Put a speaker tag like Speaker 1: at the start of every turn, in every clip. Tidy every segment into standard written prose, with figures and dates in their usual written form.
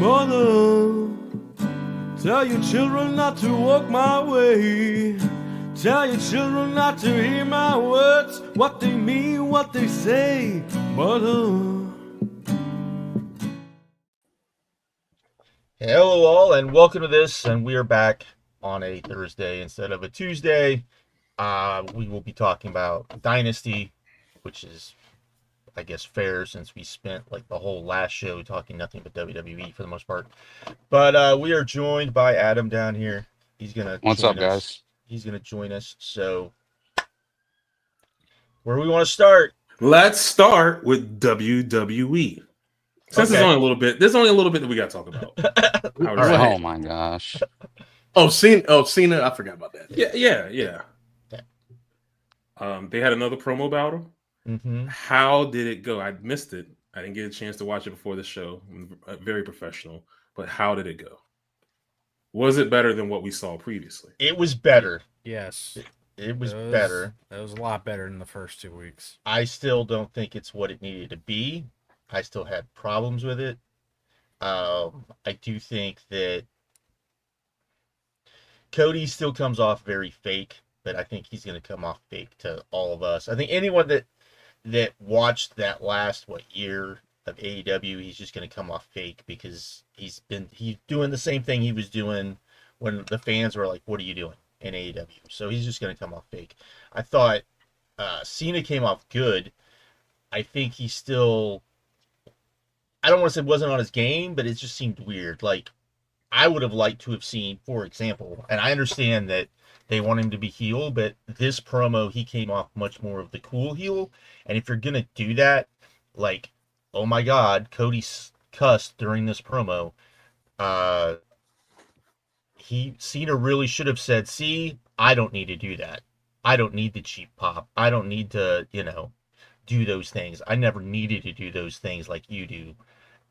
Speaker 1: Mother, tell your children not to walk my way. Tell your children not to hear my words, what they mean, what they say. Mother.
Speaker 2: Hello all and welcome to this, and we are back on a Thursday instead of a Tuesday. We will be talking about Dynasty, which is, I guess, fair since we spent like the whole last show talking nothing but WWE for the most part. But we are joined by Adam down here. He's gonna
Speaker 3: What's
Speaker 2: join
Speaker 3: up,
Speaker 2: us.
Speaker 3: guys?
Speaker 2: He's gonna join us. So, where do we want to start?
Speaker 4: Let's start with WWE. Since there's only a little bit that we got to talk about.
Speaker 2: All right.
Speaker 3: Oh my gosh.
Speaker 5: Cena. I forgot about that.
Speaker 4: Yeah. They had another promo about him.
Speaker 2: Mm-hmm.
Speaker 4: How did it go? I missed it. I didn't get a chance to watch it before the show. I'm very professional. But how did it go? Was it better than what we saw previously?
Speaker 2: It was better.
Speaker 6: Yes.
Speaker 2: It was better.
Speaker 6: That was a lot better than the first 2 weeks.
Speaker 2: I still don't think it's what it needed to be. I still had problems with it. I do think that Cody still comes off very fake, but I think he's going to come off fake to all of us. I think anyone that watched that last year of AEW, he's just going to come off fake because he's doing the same thing he was doing when the fans were like, "What are you doing in AEW?" So he's just going to come off fake. I thought Cena came off good. I think he still, I don't want to say wasn't on his game, but it just seemed weird. Like, I would have liked to have seen, for example, and I understand that they want him to be heel, but this promo, he came off much more of the cool heel. And if you're going to do that, like, oh my God, Cody cussed during this promo. Cena really should have said, "See, I don't need to do that. I don't need the cheap pop. I don't need to, do those things. I never needed to do those things like you do."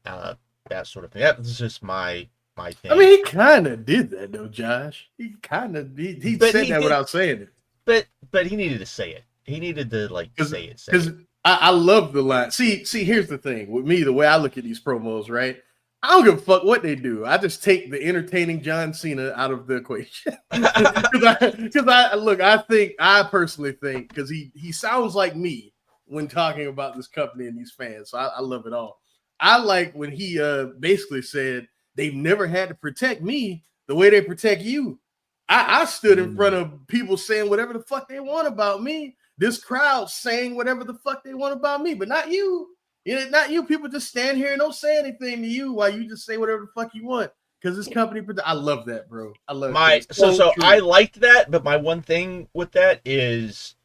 Speaker 2: That sort of thing. That's just my thing.
Speaker 5: I mean, he kind of did that though, Josh. He said that without saying it.
Speaker 2: But he needed to say it. He needed to say it.
Speaker 5: Because I love the line. See, here's the thing with me. The way I look at these promos, right? I don't give a fuck what they do. I just take the entertaining John Cena out of the equation. Because I personally think, because he sounds like me when talking about this company and these fans. So I love it all. I like when he basically said they've never had to protect me the way they protect you. I stood in front of people saying whatever the fuck they want about me. This crowd saying whatever the fuck they want about me, but not you. Not you. People just stand here and don't say anything to you while you just say whatever the fuck you want. Because this company, I love that, bro. I love it.
Speaker 2: So I liked that, but my one thing with that is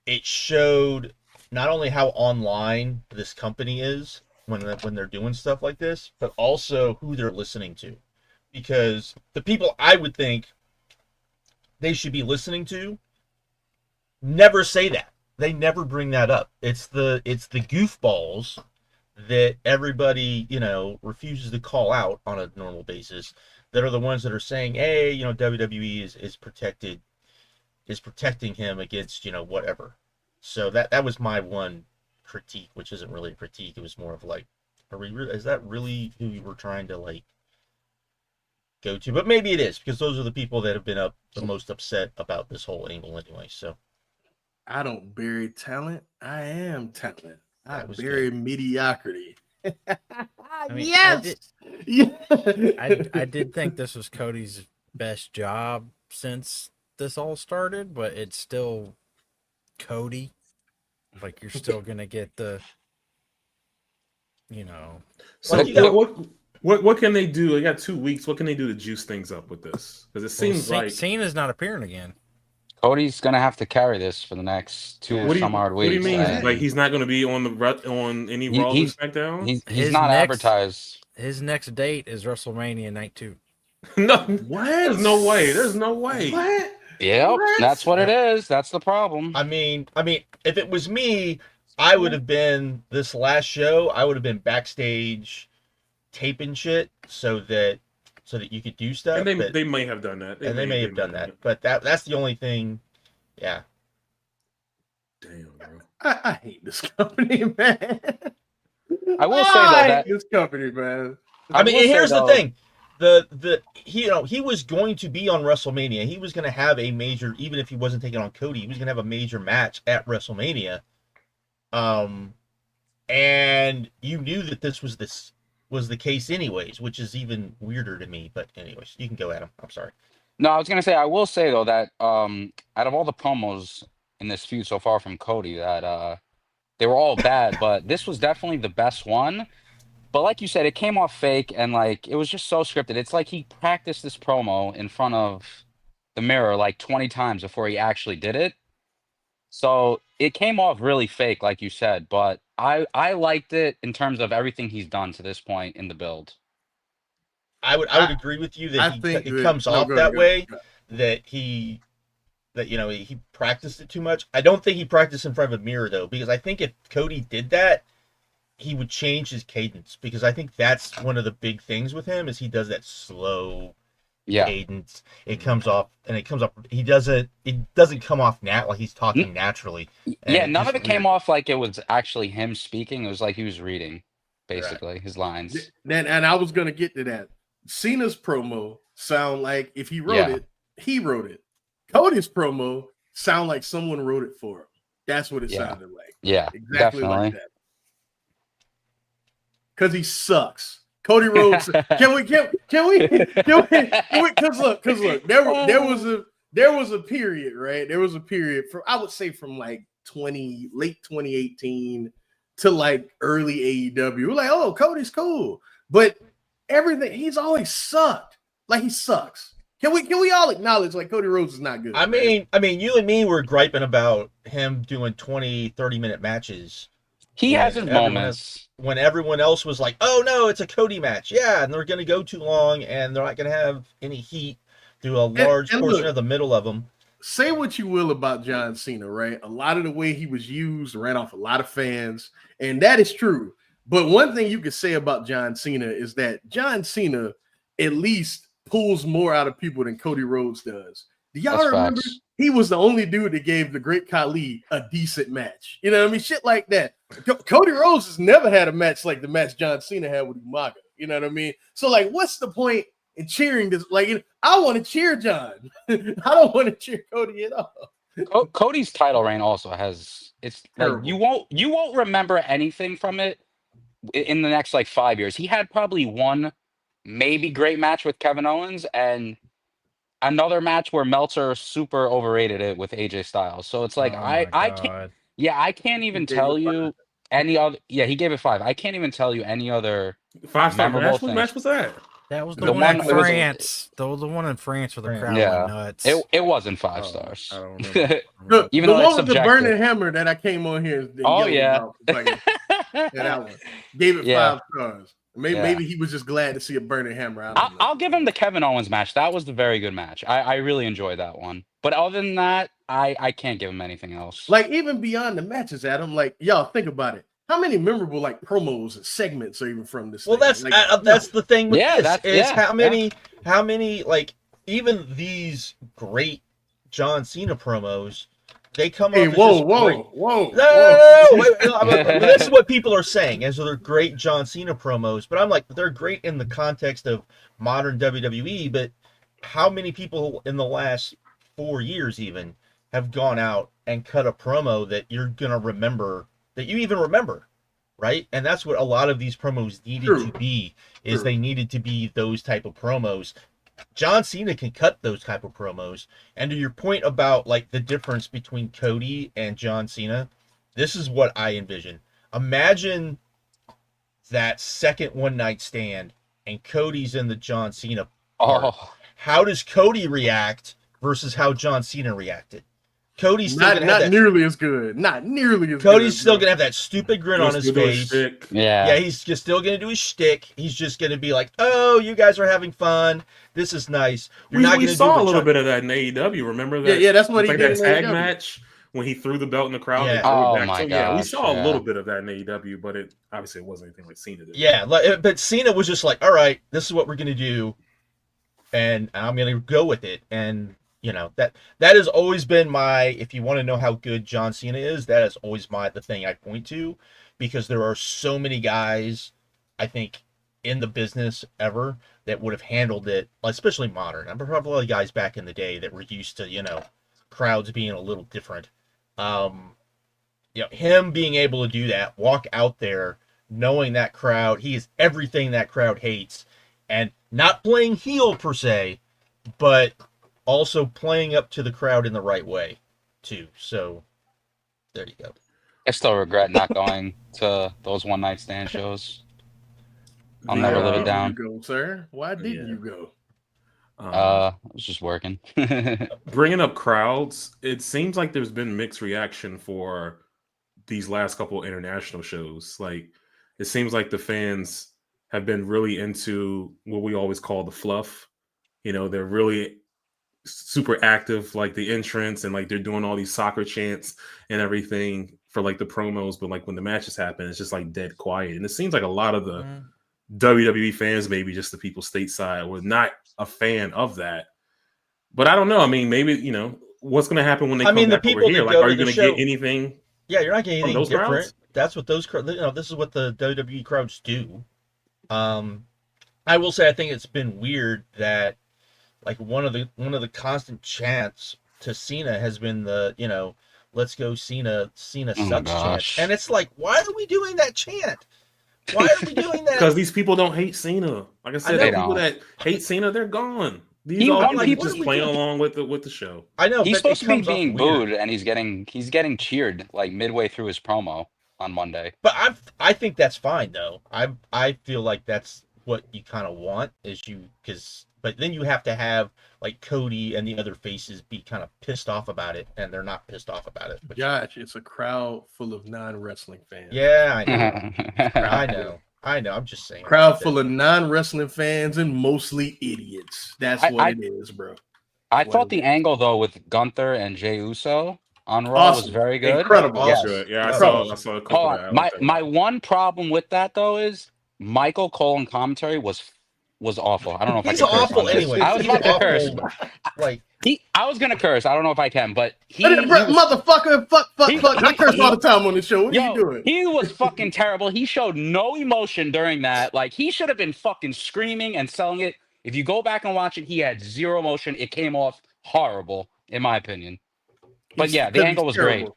Speaker 2: it showed not only how online this company is when they're doing stuff like this, but also who they're listening to. Because the people I would think they should be listening to never say that. They never bring that up. It's the goofballs that everybody, refuses to call out on a normal basis that are the ones that are saying, "Hey, WWE is protecting him against, whatever." So that was my one critique, which isn't really a critique. It was more of like, is that really who you were trying to go to? But maybe it is, because those are the people that have been the most upset about this whole angle anyway. So
Speaker 5: I don't bury talent. I am talent. I
Speaker 2: bury
Speaker 5: mediocrity.
Speaker 6: Yes. I did think this was Cody's best job since this all started, but it's still Cody. Like, you're still gonna get the,
Speaker 4: So what can they do? They got 2 weeks. What can they do to juice things up with this? Because it seems like
Speaker 6: Cena's not appearing again.
Speaker 3: Cody's gonna have to carry this for the next 2 or some odd weeks.
Speaker 4: What do you mean? Like, he's not going to be on any Raw or SmackDown?
Speaker 3: He's not advertised.
Speaker 6: His next date is WrestleMania Night 2.
Speaker 4: No,
Speaker 5: what?
Speaker 4: There's no way. There's no way.
Speaker 5: What?
Speaker 3: Yep, that's what it is. That's the problem.
Speaker 2: I mean, if it was me, I would have been this last show. I would have been backstage taping shit so that you could do stuff.
Speaker 4: And they may have done that.
Speaker 2: They may have done that. But that's the only thing. Yeah.
Speaker 4: Damn, bro.
Speaker 5: I hate this company, man.
Speaker 3: I will say though
Speaker 5: I
Speaker 3: that
Speaker 5: hate this company, man.
Speaker 2: I mean,
Speaker 3: will say,
Speaker 2: here's the
Speaker 3: though-
Speaker 2: thing. He was going to be on WrestleMania. He was going to have a major, even if he wasn't taking on Cody, he was going to have a major match at WrestleMania. And you knew that this was the case anyways, which is even weirder to me. But anyways, you can go at him. I'm sorry.
Speaker 3: No, I was gonna say, I will say though that out of all the promos in this feud so far from Cody, that they were all bad, but this was definitely the best one. But like you said, it came off fake and like it was just so scripted. It's like he practiced this promo in front of the mirror like 20 times before he actually did it. So it came off really fake, like you said, but I liked it in terms of everything he's done to this point in the build.
Speaker 2: I would agree with you
Speaker 5: I
Speaker 2: that
Speaker 5: think
Speaker 2: it
Speaker 5: that-
Speaker 2: comes
Speaker 5: no,
Speaker 2: off
Speaker 5: go
Speaker 2: that
Speaker 5: ahead, go
Speaker 2: way.
Speaker 5: ahead.
Speaker 2: That he practiced it too much. I don't think he practiced in front of a mirror though, because I think if Cody did that, he would change his cadence, because I think that's one of the big things with him is he does that slow
Speaker 3: Yeah.
Speaker 2: cadence. It comes off. It doesn't come off like he's talking naturally.
Speaker 3: Yeah,
Speaker 2: And
Speaker 3: none of
Speaker 2: just-
Speaker 3: it came off like it was actually him speaking. It was like he was reading, basically, his lines.
Speaker 5: And I was gonna get to that. Cena's promo sound like if he wrote
Speaker 3: Yeah.
Speaker 5: it, he wrote it. Cody's promo sound like someone wrote it for him. That's what it
Speaker 3: Yeah.
Speaker 5: sounded like.
Speaker 3: Yeah,
Speaker 5: Exactly
Speaker 3: definitely.
Speaker 5: like that. Because he sucks. Cody Rhodes. Can we? Because look, there was a period, right? There was a period from, I would say, from like late 2018 to like early AEW. We're like, oh, Cody's cool, but everything, he's always sucked. Like, he sucks. Can we all acknowledge like Cody Rhodes is not good?
Speaker 2: I mean, you and me were griping about him doing 20, 30-minute matches.
Speaker 3: He has his moments.
Speaker 2: When everyone else was like, oh no, it's a Cody match. Yeah, and they're going to go too long, and they're not going to have any heat through a large portion of the middle of them.
Speaker 5: Say what you will about John Cena, right? A lot of the way he was used ran off a lot of fans, and that is true. But one thing you could say about John Cena is that John Cena at least pulls more out of people than Cody Rhodes does. Do y'all
Speaker 3: That's
Speaker 5: remember?
Speaker 3: facts.
Speaker 5: He was the only dude that gave the Great Khali a decent match. You know what I mean? Shit like that. Cody Rhodes has never had a match like the match John Cena had with Umaga. You know what I mean? So, like, what's the point in cheering this? Like, I want to cheer John. I don't want to cheer Cody at all.
Speaker 3: Cody's title reign also has, it's like
Speaker 5: Terrible.
Speaker 3: you won't remember anything from it in the next like 5 years. He had probably one maybe great match with Kevin Owens and another match where Meltzer super overrated it with AJ Styles. So it's like
Speaker 6: Oh my
Speaker 3: I can't,
Speaker 6: God.
Speaker 3: I can't even
Speaker 5: gave
Speaker 3: tell
Speaker 5: it
Speaker 3: you any other. Yeah, he gave it 5. I can't even tell you any other.
Speaker 4: 5-star
Speaker 3: Memorable
Speaker 4: match. What
Speaker 3: things.
Speaker 4: match was that?
Speaker 6: That was
Speaker 3: The
Speaker 6: the, one
Speaker 3: one-
Speaker 6: in
Speaker 3: it was-
Speaker 6: France. The one in France where the crowd
Speaker 3: Yeah,
Speaker 6: went nuts.
Speaker 3: it wasn't 5
Speaker 4: Oh,
Speaker 3: stars.
Speaker 4: I don't remember.
Speaker 5: The,
Speaker 3: Even
Speaker 5: the
Speaker 3: though
Speaker 5: one
Speaker 3: it's
Speaker 5: with the
Speaker 3: subjective.
Speaker 5: burning hammer that I came on here. and
Speaker 3: Oh
Speaker 5: yelled
Speaker 3: yeah.
Speaker 5: about, like, yeah, that one. Gave it
Speaker 3: Yeah.
Speaker 5: 5 stars. Maybe,
Speaker 3: Yeah.
Speaker 5: maybe he was just glad to see a burning hammer. I don't know.
Speaker 3: I'll give him the Kevin Owens match. That was the very good match. I really enjoyed that one. But other than that, I can't give him anything else.
Speaker 5: Like, even beyond the matches, Adam, like, y'all think about it. How many memorable like promos and segments are even from this?
Speaker 2: Well,
Speaker 5: thing?
Speaker 2: that's
Speaker 5: Like,
Speaker 2: that's the thing with
Speaker 3: Yeah,
Speaker 2: this
Speaker 3: that's-
Speaker 2: is
Speaker 3: yeah,
Speaker 2: how many like even these great John Cena promos, they come
Speaker 5: Hey,
Speaker 2: off as
Speaker 5: whoa,
Speaker 2: just
Speaker 5: whoa,
Speaker 2: great.
Speaker 5: whoa,
Speaker 2: No, wait, this is what people are saying, and so they're great John Cena promos. But I'm like, they're great in the context of modern WWE. But how many people in the last 4 years even have gone out and cut a promo that you're gonna remember, that you even remember, right? And that's what a lot of these promos needed
Speaker 5: True.
Speaker 2: to be. Is
Speaker 5: True.
Speaker 2: they needed to be those type of promos. John Cena can cut those type of promos. And to your point about like the difference between Cody and John Cena, this is what I envision. Imagine that second one night stand and Cody's in the John Cena part.
Speaker 3: Oh,
Speaker 2: How does Cody react versus how John Cena reacted? Cody's still
Speaker 5: Not,
Speaker 2: gonna have
Speaker 5: not
Speaker 2: that.
Speaker 5: nearly as good. Not nearly as good.
Speaker 2: Cody's still
Speaker 5: bro.
Speaker 2: gonna have that stupid grin on his
Speaker 4: Still doing
Speaker 2: face.
Speaker 4: shtick.
Speaker 3: yeah.
Speaker 2: Yeah, he's just still gonna do his shtick. He's just gonna be like, "Oh, you guys are having fun. This is nice." You're not
Speaker 4: We
Speaker 2: gonna
Speaker 4: saw
Speaker 2: do
Speaker 4: a little
Speaker 2: John-
Speaker 4: bit of that in AEW. Remember that?
Speaker 5: Yeah, that's what he
Speaker 4: like
Speaker 5: did
Speaker 4: that
Speaker 5: in
Speaker 4: tag
Speaker 5: AEW.
Speaker 4: match when he threw the belt in the crowd.
Speaker 2: Yeah.
Speaker 4: And threw it
Speaker 3: Oh
Speaker 4: back.
Speaker 3: my
Speaker 4: So, yeah, we
Speaker 3: gosh,
Speaker 4: saw a
Speaker 3: yeah.
Speaker 4: little bit of that in AEW, but it obviously it wasn't anything like Cena did.
Speaker 2: Yeah, but Cena was just like, "All right, this is what we're gonna do, and I'm gonna go with it." And you know that has always been my. If you want to know how good John Cena is, that is always the thing I point to, because there are so many guys, I think, in the business ever that would have handled it, especially modern. I'm probably guys back in the day that were used to, crowds being a little different. Him being able to do that, walk out there, knowing that crowd, he is everything that crowd hates, and not playing heel per se, but also playing up to the crowd in the right way, too. So, there you go.
Speaker 3: I still regret not going to those one night stand shows. I'll never live it down.
Speaker 5: Why did you go, sir? Why didn't you go?
Speaker 3: I was just working.
Speaker 4: Bringing up crowds, it seems like there's been mixed reaction for these last couple international shows. Like, it seems like the fans have been really into what we always call the fluff. They're really super active, like the entrance, and like they're doing all these soccer chants and everything for like the promos. But like when the matches happen, it's just like dead quiet. And it seems like a lot of the WWE fans, maybe just the people stateside, were not a fan of that. But I don't know. I mean, maybe, what's going to happen when they come back over here? Like, are you going to get anything?
Speaker 2: Yeah, you're not getting anything different.
Speaker 4: Crowds?
Speaker 2: That's what those crowds, this is what the WWE crowds do. I will say, I think it's been weird that like one of the constant chants to Cena has been the, let's go Cena sucks chant. And it's like, why are we doing that chant? Why are we doing that?
Speaker 4: Because these people don't hate Cena. Like I said, the people that hate Cena, they're gone. These are people just playing along with the show.
Speaker 2: I know
Speaker 3: he's supposed to be being booed, and he's getting cheered like midway through his promo on Monday.
Speaker 2: But I think that's fine though. I feel like that's what you kind of want but then you have to have like Cody and the other faces be kind of pissed off about it, and they're not pissed off about it.
Speaker 5: Josh, it's a crowd full of non-wrestling fans.
Speaker 2: Yeah, I know. I know. I'm just saying.
Speaker 5: Crowd full of non-wrestling fans and mostly idiots. That's what it is, bro.
Speaker 3: I thought the angle though with Gunther and Jey Uso on Raw was very good.
Speaker 5: Incredible.
Speaker 4: Yes. Yeah, I saw a clip of that.
Speaker 3: My one problem with that though is Michael Cole in commentary was awful. I don't know if
Speaker 2: he's
Speaker 3: I can
Speaker 2: awful
Speaker 3: curse
Speaker 2: anyway.
Speaker 3: I was about to curse.
Speaker 2: Like
Speaker 3: I was gonna curse. I don't know if I can, but
Speaker 5: motherfucker, fuck. I curse all the time on the show. What are you doing?
Speaker 3: He was fucking terrible. He showed no emotion during that. Like, he should have been fucking screaming and selling it. If you go back and watch it, he had zero emotion. It came off horrible, in my opinion. But yeah, the angle was great.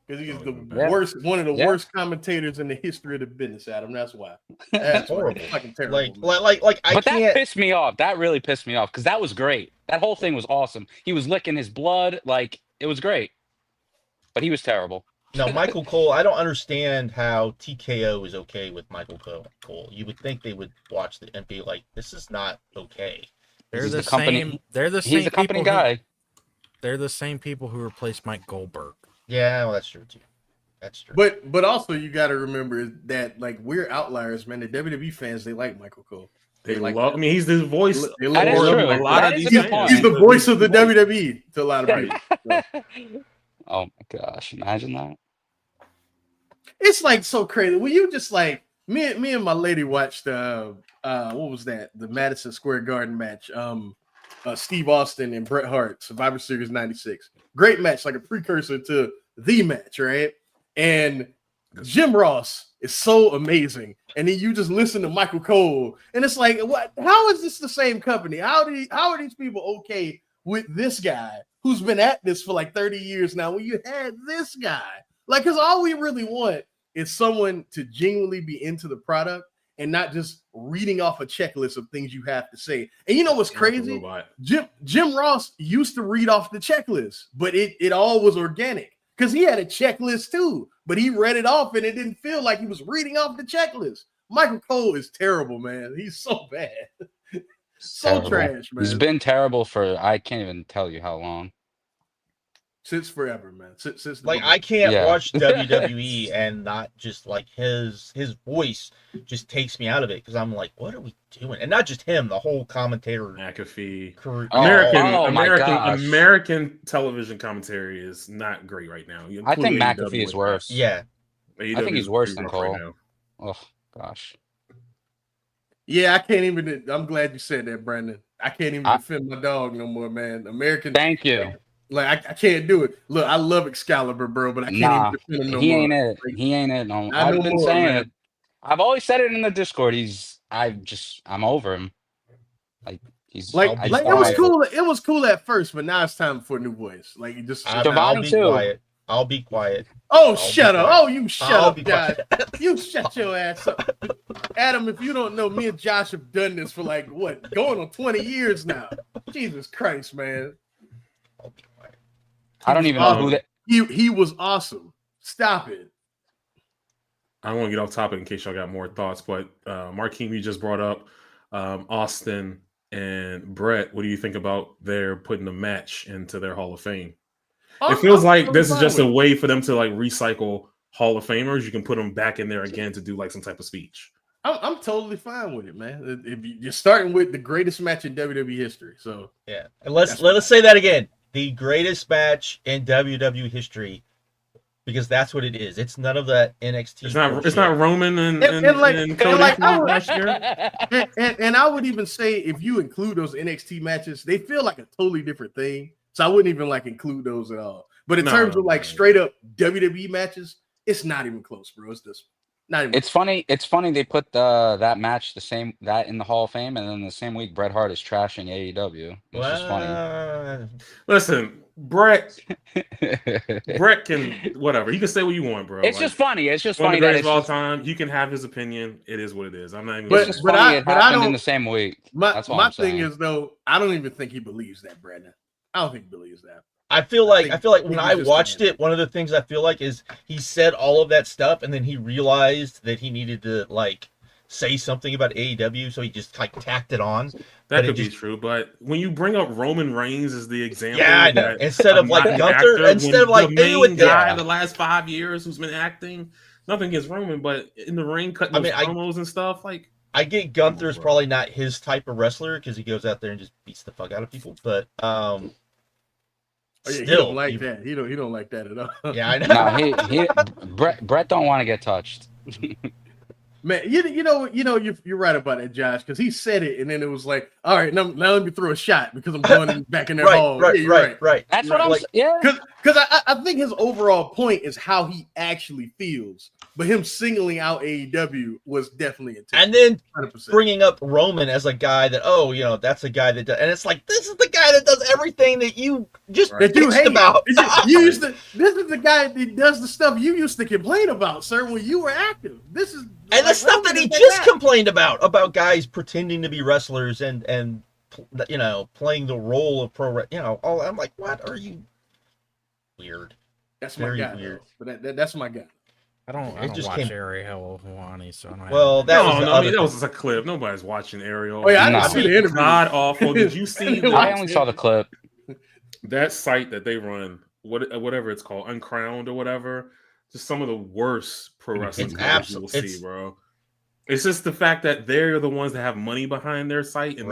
Speaker 5: Because he's the worst, one of the worst commentators in the history of the business, Adam. That's why. That's
Speaker 2: horrible.
Speaker 5: Fucking terrible.
Speaker 2: Like I can't.
Speaker 3: That pissed me off. That really pissed me off because that was great. That whole thing was awesome. He was licking his blood. Like, it was great. But he was terrible.
Speaker 2: No, Michael Cole, I don't understand how TKO is okay with Michael Cole. You would think they would watch the and be like, this is not okay.
Speaker 6: They're the
Speaker 3: company.
Speaker 6: same. They're the same.
Speaker 3: He's the company guy.
Speaker 6: They're the same people who replaced Mike Goldberg.
Speaker 2: Yeah, well, that's true too. That's true.
Speaker 5: But also you got to remember that like we're outliers, man. The WWE fans, they like Michael Cole.
Speaker 4: They like. I mean, he's the voice.
Speaker 5: They love
Speaker 3: a
Speaker 5: lot
Speaker 3: of
Speaker 5: these fans. He's the voice of the WWE to a lot of people. So.
Speaker 3: Oh my gosh! Imagine that.
Speaker 5: It's like so crazy. When you just like me and my lady watched what was that? The Madison Square Garden match. Steve Austin and Bret Hart, Survivor Series 96. Great match, like a precursor to the match, right? And Jim Ross is so amazing. And then you just listen to Michael Cole, and it's like, what? How is this the same company? How are these people okay with this guy who's been at this for like 30 years now when you had this guy? Like, because all we really want is someone to genuinely be into the product and not just reading off a checklist of things you have to say. And you know what's crazy? Jim Ross used to read off the checklist, but it all was organic because he had a checklist too, but he read it off and it didn't feel like he was reading off the checklist. Michael Cole is terrible, man. He's so bad. So trash, man.
Speaker 3: He's been terrible for, I can't even tell you how long.
Speaker 5: Since forever, man. Since
Speaker 2: like I can't watch WWE and not just like his voice just takes me out of it because I'm like, what are we doing? And not just him, the whole commentator
Speaker 4: McAfee.
Speaker 2: American
Speaker 4: television commentary is not great right now.
Speaker 3: I think McAfee is worse.
Speaker 2: Yeah,
Speaker 3: I think he's worse than Cole. Right, oh gosh.
Speaker 5: Yeah, I can't even. I'm glad you said that, Brandon. I can't even defend my dog no more, man. American.
Speaker 3: Thank you.
Speaker 5: Like I can't do it. Look, I love Excalibur, bro, but I can't even defend him no more.
Speaker 3: He ain't it. No, I've been saying it. I've always said it in the Discord. He's I'm over him. Like he's
Speaker 5: Like,
Speaker 2: I'll be
Speaker 5: like it was
Speaker 2: quiet.
Speaker 5: cool. It was cool at first, but now it's time for a new voice. Like, you just.
Speaker 2: I'll
Speaker 3: Giovanni
Speaker 2: be
Speaker 3: too.
Speaker 2: quiet. I'll be quiet.
Speaker 5: Oh,
Speaker 2: I'll
Speaker 5: shut
Speaker 2: be
Speaker 5: up!
Speaker 2: quiet.
Speaker 5: Oh, you shut
Speaker 2: I'll
Speaker 5: up,
Speaker 2: be
Speaker 5: Josh.
Speaker 2: quiet.
Speaker 5: You shut your ass up, Adam. If you don't know, me and Josh have done this for like what, going on 20 years now. Jesus Christ, man.
Speaker 2: I'll be quiet.
Speaker 3: I don't even know who that.
Speaker 5: He was awesome. Stop it.
Speaker 4: I don't want to get off topic in case y'all got more thoughts, but Markeem, you just brought up Austin and Brett. What do you think about their putting a match into their Hall of Fame? It feels like this is just a way for them to like recycle Hall of Famers. You can put them back in there again to do like some type of speech.
Speaker 5: I'm totally fine with it, man. If you're starting with the greatest match in WWE history, so
Speaker 2: Yeah, and let us say that again: the greatest match in WWE history, because that's what it is. It's none of that NXT.
Speaker 4: It's not Roman and Cody
Speaker 5: like,
Speaker 4: from last year.
Speaker 5: and I would even say if you include those NXT matches, they feel like a totally different thing. So I wouldn't even like include those at all. But in terms of like straight up WWE matches, it's not even close, bro. It's just not even.
Speaker 3: It's funny. It's funny they put that match that in the Hall of Fame, and then the same week Bret Hart is trashing AEW. It's just funny.
Speaker 4: Listen, Brett can whatever. You can say what you want, bro.
Speaker 3: It's just funny. It's just
Speaker 4: one
Speaker 3: funny
Speaker 4: of the
Speaker 3: that
Speaker 4: greatest
Speaker 3: it's
Speaker 4: of all
Speaker 3: just,
Speaker 4: time. You can have his opinion. It is what it is. I'm not even.
Speaker 3: it's just
Speaker 5: but
Speaker 3: funny
Speaker 5: I-
Speaker 3: it
Speaker 5: but I
Speaker 3: happened in
Speaker 5: don't-
Speaker 3: the same week.
Speaker 5: My
Speaker 3: I'm
Speaker 5: thing
Speaker 3: saying.
Speaker 5: is though, I don't even think he believes that, Brandon. I don't think he believes that.
Speaker 2: I feel like when
Speaker 5: he
Speaker 2: I
Speaker 5: just
Speaker 2: watched
Speaker 5: can't.
Speaker 2: it, one of the things I feel like is he said all of that stuff, and then he realized that he needed to like say something about AEW, so he just like tacked it on.
Speaker 4: That could be true, but when you bring up Roman Reigns as the example,
Speaker 2: Yeah, I know.
Speaker 4: that
Speaker 2: Instead of
Speaker 4: I'm
Speaker 2: like
Speaker 4: not an
Speaker 2: Gunther,
Speaker 4: actor,
Speaker 2: instead of
Speaker 4: when
Speaker 2: like
Speaker 4: the main
Speaker 2: anyone,
Speaker 4: guy
Speaker 2: yeah.
Speaker 4: the last 5 years who's been acting, nothing against Roman, but in the ring cutting those promos and stuff, like
Speaker 2: I get Gunther's probably not his type of wrestler because he goes out there and just beats the fuck out of people, but
Speaker 5: He
Speaker 2: still,
Speaker 5: don't like that. He don't like that at all.
Speaker 2: Yeah, I know.
Speaker 3: Nah, Brett don't want to get touched.
Speaker 5: Man, you know, you're right about that, Josh, because he said it, and then it was like, all right, now let me throw a shot because I'm going back in their hall.
Speaker 2: Right.
Speaker 3: That's what I'm saying. Yeah,
Speaker 5: because I think his overall point is how he actually feels, but him singling out AEW was definitely intense.
Speaker 2: And then
Speaker 5: 100%.
Speaker 2: bringing up Roman as a guy that, that's a guy that does, and it's like, this is the guy that does everything that you just
Speaker 5: that you hate
Speaker 2: about.
Speaker 5: This is the guy that does the stuff you used to complain about, sir, when you were active. This is
Speaker 2: and the stuff that he just complained about guys pretending to be wrestlers and playing the role of I'm like, what are you? Weird.
Speaker 5: That's my guy.
Speaker 2: Weird.
Speaker 5: But that's my guy.
Speaker 6: I don't watch Ariel Helwani, so I don't.
Speaker 2: Well,
Speaker 4: that was just a clip. Nobody's watching Ariel.
Speaker 5: Oh yeah, I didn't see the interview.
Speaker 4: God awful. Did you see?
Speaker 3: I only saw the clip.
Speaker 4: That site that they run, whatever it's called, Uncrowned or whatever. Just some of the worst pro wrestling clips you will see, bro. It's just the fact that they're the ones that have money behind their site, and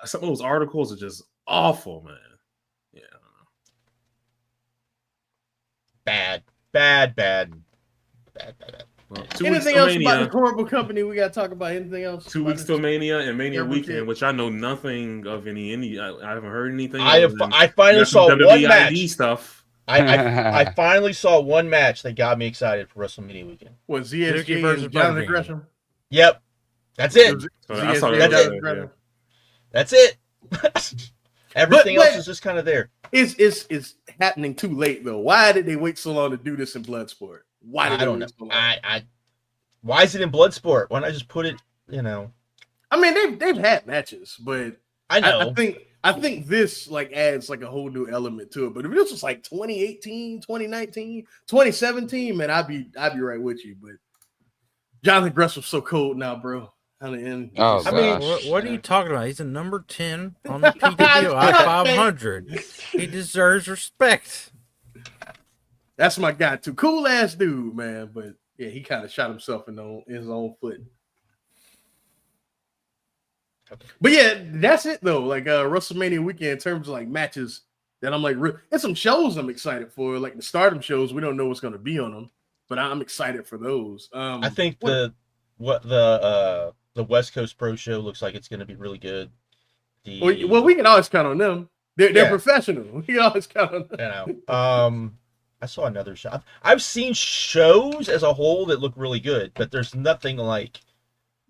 Speaker 4: some of those articles are just awful, man. Yeah.
Speaker 2: Bad.
Speaker 4: Well,
Speaker 5: anything else about the horrible company we got to talk about? Anything else?
Speaker 4: 2 weeks till Mania and Mania weekend, which I know nothing of any. I haven't heard anything.
Speaker 2: I finally saw one match.
Speaker 4: Stuff.
Speaker 2: I finally saw one match that got me excited for WrestleMania weekend.
Speaker 5: Was ZSG versus Jonathan Gresham?
Speaker 2: Yep, that's it. That's it. Everything else is just kind of there.
Speaker 5: It's happening too late though. Why did they wait so long to do this in Bloodsport? Why did
Speaker 2: I don't know. Why is it in Bloodsport? Why not just put it?
Speaker 5: I mean, they've had matches, but
Speaker 2: I know.
Speaker 5: I think this like adds like a whole new element to it. But if this was like 2018, 2019, 2017, man, I'd be right with you. But Jonathan Gresham's so cold now, bro.
Speaker 6: What are you talking about? He's a number 10 on the PWI 500. He deserves respect.
Speaker 5: That's my guy too. Cool ass dude, man. But yeah, he kind of shot himself in his own foot. But yeah, that's it though. Like WrestleMania weekend in terms of like matches that I'm like, and some shows I'm excited for, like the Stardom shows. We don't know what's going to be on them, but I'm excited for those.
Speaker 2: I think the West Coast Pro Show looks like it's going to be really good.
Speaker 5: Well, we can always count on them. They're professional. We can always count on them.
Speaker 2: I saw another show. I've seen shows as a whole that look really good, but there's nothing like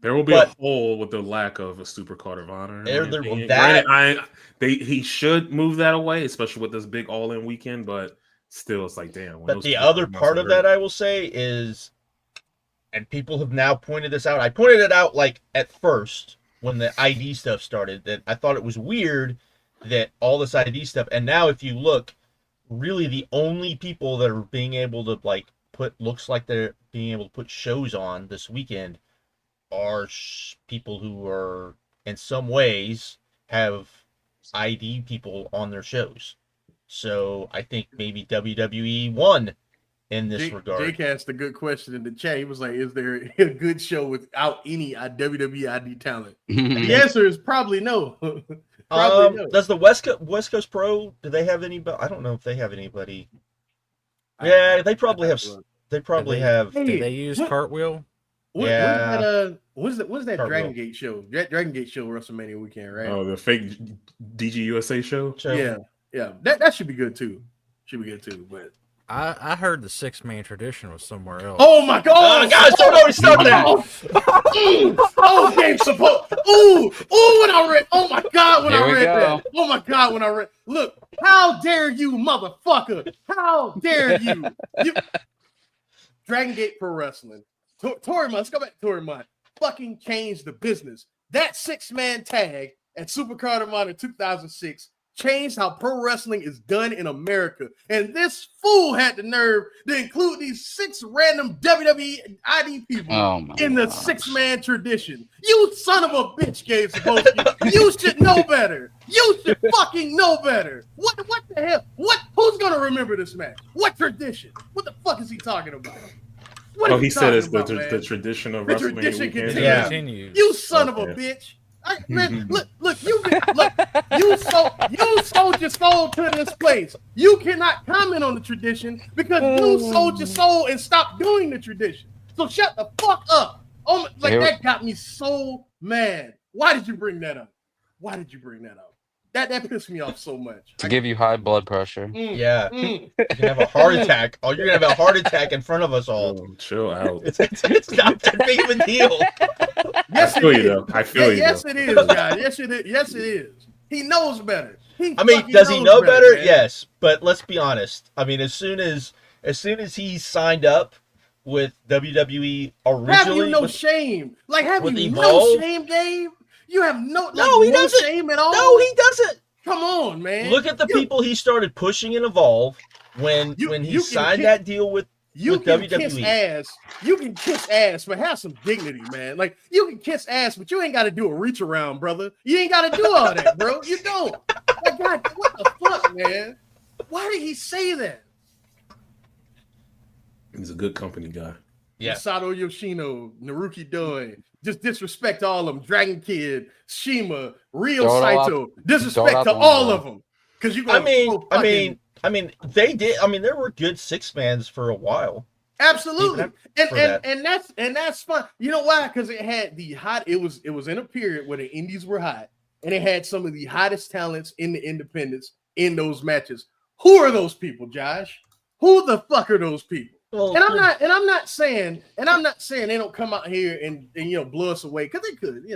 Speaker 4: There will be
Speaker 2: But-
Speaker 4: a hole with the lack of a Super Card of Honor. in
Speaker 2: There-
Speaker 4: my
Speaker 2: there-
Speaker 4: opinion.
Speaker 2: that-
Speaker 4: Granted, he should move that away, especially with this big All-In weekend. But still, it's like, damn. when
Speaker 2: But
Speaker 4: those
Speaker 2: the
Speaker 4: Super
Speaker 2: other
Speaker 4: Card
Speaker 2: part of
Speaker 4: months are
Speaker 2: that, I will say, is, and people have now pointed this out. I pointed it out like at first when the ID stuff started, that I thought it was weird that all this ID stuff. And now, if you look, really the only people that are being able to like looks like they're being able to put shows on this weekend are people who are in some ways have ID people on their shows. So I think maybe WWE won in this regard.
Speaker 5: Jake asked a good question in the chat. He was like, "Is there a good show without any WWE ID talent?" And the answer is probably no. Probably no.
Speaker 2: Does the West Coast Pro? Do they have anybody? I don't know if they have anybody. Yeah, they probably have. They probably have.
Speaker 5: Hey,
Speaker 6: Do they use
Speaker 5: what-
Speaker 6: Cartwheel?
Speaker 2: Yeah.
Speaker 5: What's that
Speaker 2: Cartwheel.
Speaker 5: Dragon Gate show? Dragon Gate show WrestleMania weekend, right?
Speaker 4: Oh, the fake DGUSA show.
Speaker 5: Yeah. That should be good too. But
Speaker 6: I heard the 6-man tradition was somewhere else.
Speaker 5: oh my god!
Speaker 2: Oh guys, don't already start that.
Speaker 5: Oh, game support. Ooh, when I read. Oh my god, when
Speaker 3: Here
Speaker 5: I
Speaker 3: we
Speaker 5: read
Speaker 3: go.
Speaker 5: that. Oh my god, when I read. Look, how dare you, motherfucker? How dare you? Dragon Gate Pro Wrestling. Torimont, let's go back to Torimont. Fucking changed the business. That 6-man tag at Supercard of Honor 2006 changed how pro wrestling is done in America. And this fool had the nerve to include these 6 random WWE ID people in the 6-man tradition. You son of a bitch, Gabe Sapolsky. You should know better. You should fucking know better. What the hell? Who's gonna remember this match? What tradition? What the fuck is he talking about? What
Speaker 4: Oh,
Speaker 5: is
Speaker 4: he said it's
Speaker 5: talking
Speaker 4: the
Speaker 5: about, man?
Speaker 4: tradition of
Speaker 5: The
Speaker 4: WrestleMania
Speaker 5: tradition
Speaker 4: weekend.
Speaker 5: continues.
Speaker 2: Yeah.
Speaker 6: Continues.
Speaker 5: You son of a
Speaker 4: Okay.
Speaker 5: bitch. Man, look, you sold your soul to this place. You cannot comment on the tradition because you sold your soul and stopped doing the tradition. So shut the fuck up. Oh, that got me so mad. Why did you bring that up? That pissed me off so much.
Speaker 3: To give you high blood pressure.
Speaker 2: Yeah, you can have a heart attack. Oh, you're gonna have a heart attack in front of us all.
Speaker 4: Oh, chill out.
Speaker 2: It's not that big of a deal.
Speaker 5: Yes,
Speaker 4: I feel
Speaker 5: it
Speaker 4: you
Speaker 5: is.
Speaker 4: though. I feel you.
Speaker 5: Yes,
Speaker 4: though.
Speaker 5: it is, guys. Yes, it is. He knows better.
Speaker 2: I mean, does he know better? Yes, but let's be honest. I mean, as soon as he signed up with WWE originally,
Speaker 5: have you no shame? Like, have
Speaker 2: with
Speaker 5: you
Speaker 2: Evolve?
Speaker 5: no shame, Gabe? You have no
Speaker 2: he doesn't.
Speaker 5: shame at all.
Speaker 2: No, he doesn't.
Speaker 5: Come on, man.
Speaker 2: Look at the people he started pushing in Evolve when
Speaker 5: You
Speaker 2: he
Speaker 5: can
Speaker 2: signed that deal with
Speaker 5: You
Speaker 2: with
Speaker 5: can
Speaker 2: WWE.
Speaker 5: kiss ass. You can kiss ass, but have some dignity, man. Like, you can kiss ass, but you ain't got to do a reach around, brother. You ain't got to do all that, bro. You don't. Like, God, what the fuck, man? Why did he say that?
Speaker 4: He's a good company guy.
Speaker 2: Yeah.
Speaker 5: Sato Yoshino, Naruki Doi, just disrespect to all of them. Dragon Kid, Shima, Real
Speaker 3: Throw it all
Speaker 5: Saito,
Speaker 3: out-
Speaker 5: disrespect
Speaker 3: throw it
Speaker 5: to
Speaker 3: out the
Speaker 5: all
Speaker 3: window.
Speaker 5: of them. Because you
Speaker 2: I mean, they did. I mean, there were good 6-mans for a while.
Speaker 5: absolutely,
Speaker 2: for that.
Speaker 5: and that's fun. You know why? Because it had the hot. It was in a period where the indies were hot, and it had some of the hottest talents in the independents in those matches. Who are those people, Josh? Who the fuck are those people?
Speaker 2: Well,
Speaker 5: And I'm not saying they don't come out here and blow us away, because they could.